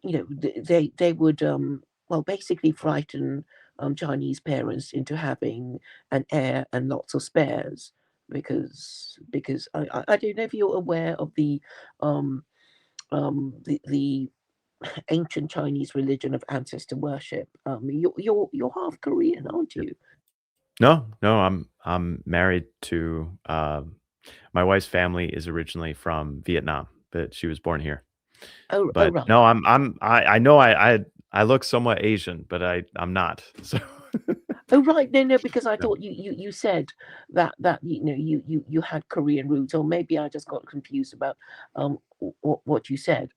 they would well basically frighten Chinese parents into having an heir and lots of spares because I don't know if you're aware of um the ancient Chinese religion of ancestor worship. You're half Korean, aren't Yep. you? No, no, I'm married to, my wife's family is originally from Vietnam, but she was born here. Oh, But right. no, I know I look somewhat Asian, but I'm not. So Oh, right. No, no, because I no. thought you said that you had Korean roots, or maybe I just got confused about what you said.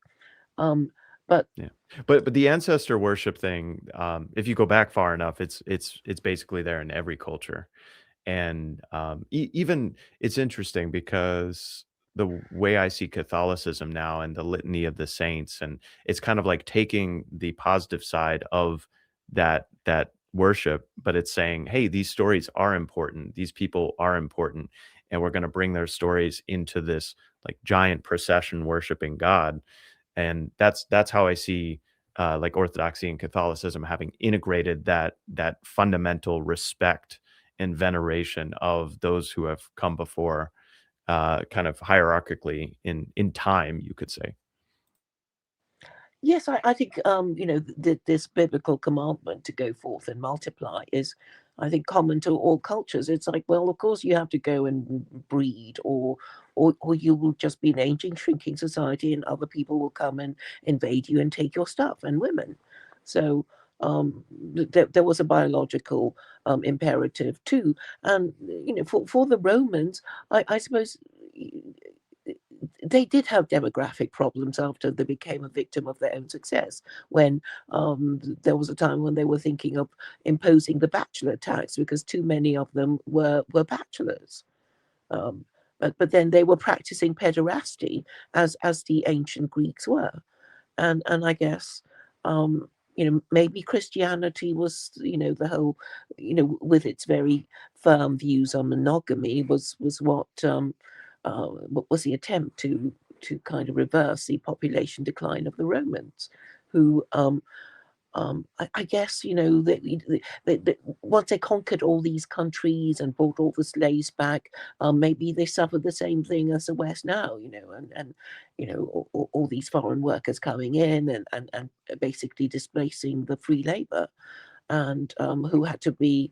Um, but Yeah. But the ancestor worship thing, if you go back far enough, it's basically there in every culture. And, even it's interesting because the way I see Catholicism now and the litany of the saints, and it's kind of like taking the positive side of that worship, but it's saying, "Hey, these stories are important. These people are important, and we're gonna bring their stories into this, like, giant procession worshiping God." And that's how I see, like, Orthodoxy and Catholicism having integrated that fundamental respect and veneration of those who have come before, kind of hierarchically in time, you could say. yes, I think this biblical commandment to go forth and multiply is, I think, common to all cultures. It's like, well, of course you have to go and breed, or you will just be an aging, shrinking society, and other people will come and invade you and take your stuff and women. So there was a biological imperative too, and for the Romans, I suppose they did have demographic problems after they became a victim of their own success. When there was a time when they were thinking of imposing the bachelor tax because too many of them were bachelors. Um, but then they were practicing pederasty as the ancient Greeks were, and I guess maybe Christianity was the whole with its very firm views on monogamy was what was the attempt to kind of reverse the population decline of the Romans, who I guess that once they conquered all these countries and brought all the slaves back, maybe they suffered the same thing as the West now, and all these foreign workers coming in and basically displacing the free labor, and who had to be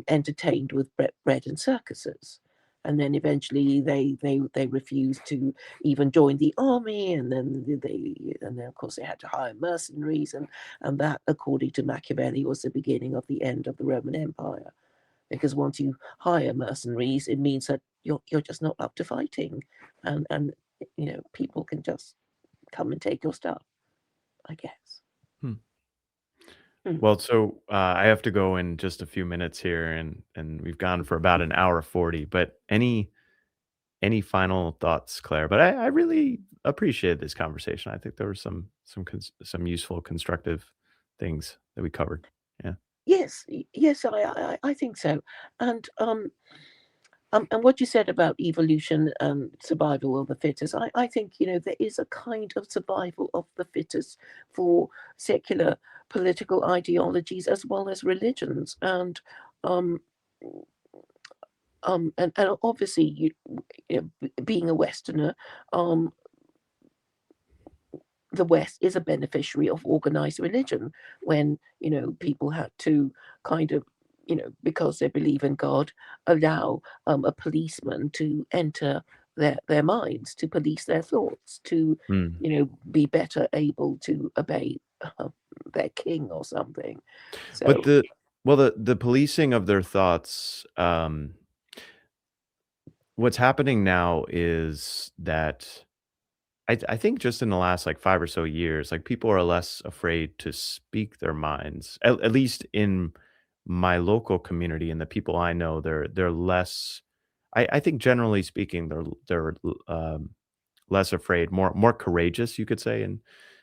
entertained with bread and circuses. And then eventually they refused to even join the army, and then of course they had to hire mercenaries, and that, according to Machiavelli, was the beginning of the end of the Roman Empire. Because once you hire mercenaries, it means that you're just not up to fighting, and people can just come and take your stuff, I guess. Hmm. Mm. Well, so, I have to go in just a few minutes here, and we've gone for about an hour 40, but any final thoughts, Claire? But I really appreciated this conversation. I think there were some useful, constructive things that we covered. Yeah. Yes, yes, I think so. And what you said about evolution and survival of the fittest, I think there is a kind of survival of the fittest for secular political ideologies as well as religions, um, and obviously being a Westerner, um, the West is a beneficiary of organized religion when, people had to kind of, because they believe in God, allow a policeman to enter their minds, to police their thoughts, to, Mm. be better able to obey their king or something. But So, the policing of their thoughts, what's happening now is that I think just in the last, like, 5 or so years, like, people are less afraid to speak their minds. At least in my local community and the people I know, they're less I think generally speaking, they're less afraid, more courageous, you could say, in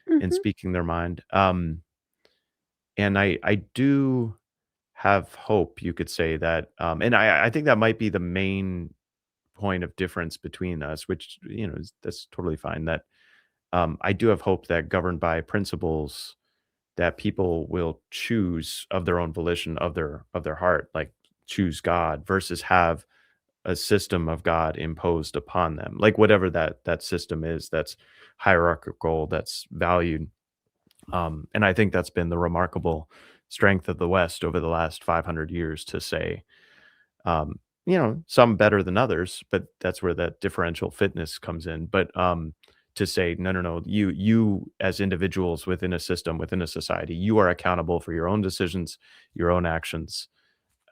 Mhm, speaking their mind. And I do have hope, you could say that, and I think that might be the main point of difference between us, which, is that's totally fine, that, I do have hope that governed by principles that people will choose of their own volition, of their heart, like, choose God versus have a system of God imposed upon them, like, whatever that system is that's hierarchical, that's valued. And I think that's been the remarkable strength of the West over the last 500 years to say, some better than others, but that's where that differential fitness comes in. But to say, no, no, no, you as individuals within a system, within a society, you are accountable for your own decisions, your own actions.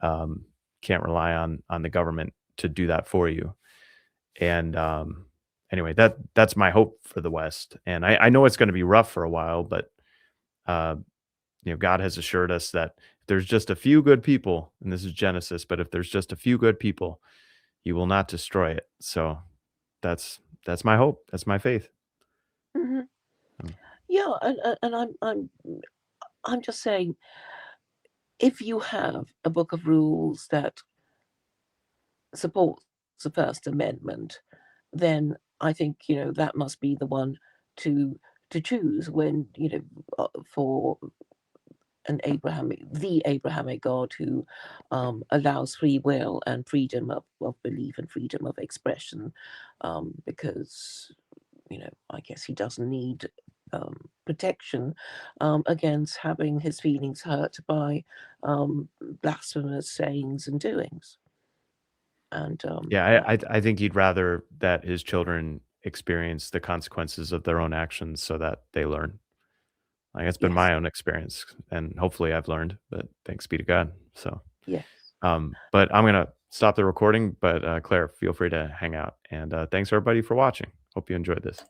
Um, can't rely on the government to do that for you. And anyway, that's my hope for the West. And I know it's going to be rough for a while, but uh, God has assured us that if there's just a few good people, and this is Genesis, but if there's just a few good people, He will not destroy it. So that's my hope. That's my faith. mhm. Um, Yeah, and I'm just saying, if you have a book of rules that supports the First Amendment, then I think, that must be the one to choose when, for the Abrahamic God who allows free will and freedom of belief and freedom of expression, because I guess he doesn't need protection against having his feelings hurt by blasphemous sayings and doings. And yeah, I think He'd rather that His children experience the consequences of their own actions so that they learn. Like, it's been yes, my own experience, and hopefully I've learned, but thanks be to God. So, yes. but I'm gonna stop the recording, but Claire, feel free to hang out, and thanks everybody for watching. Hope you enjoyed this.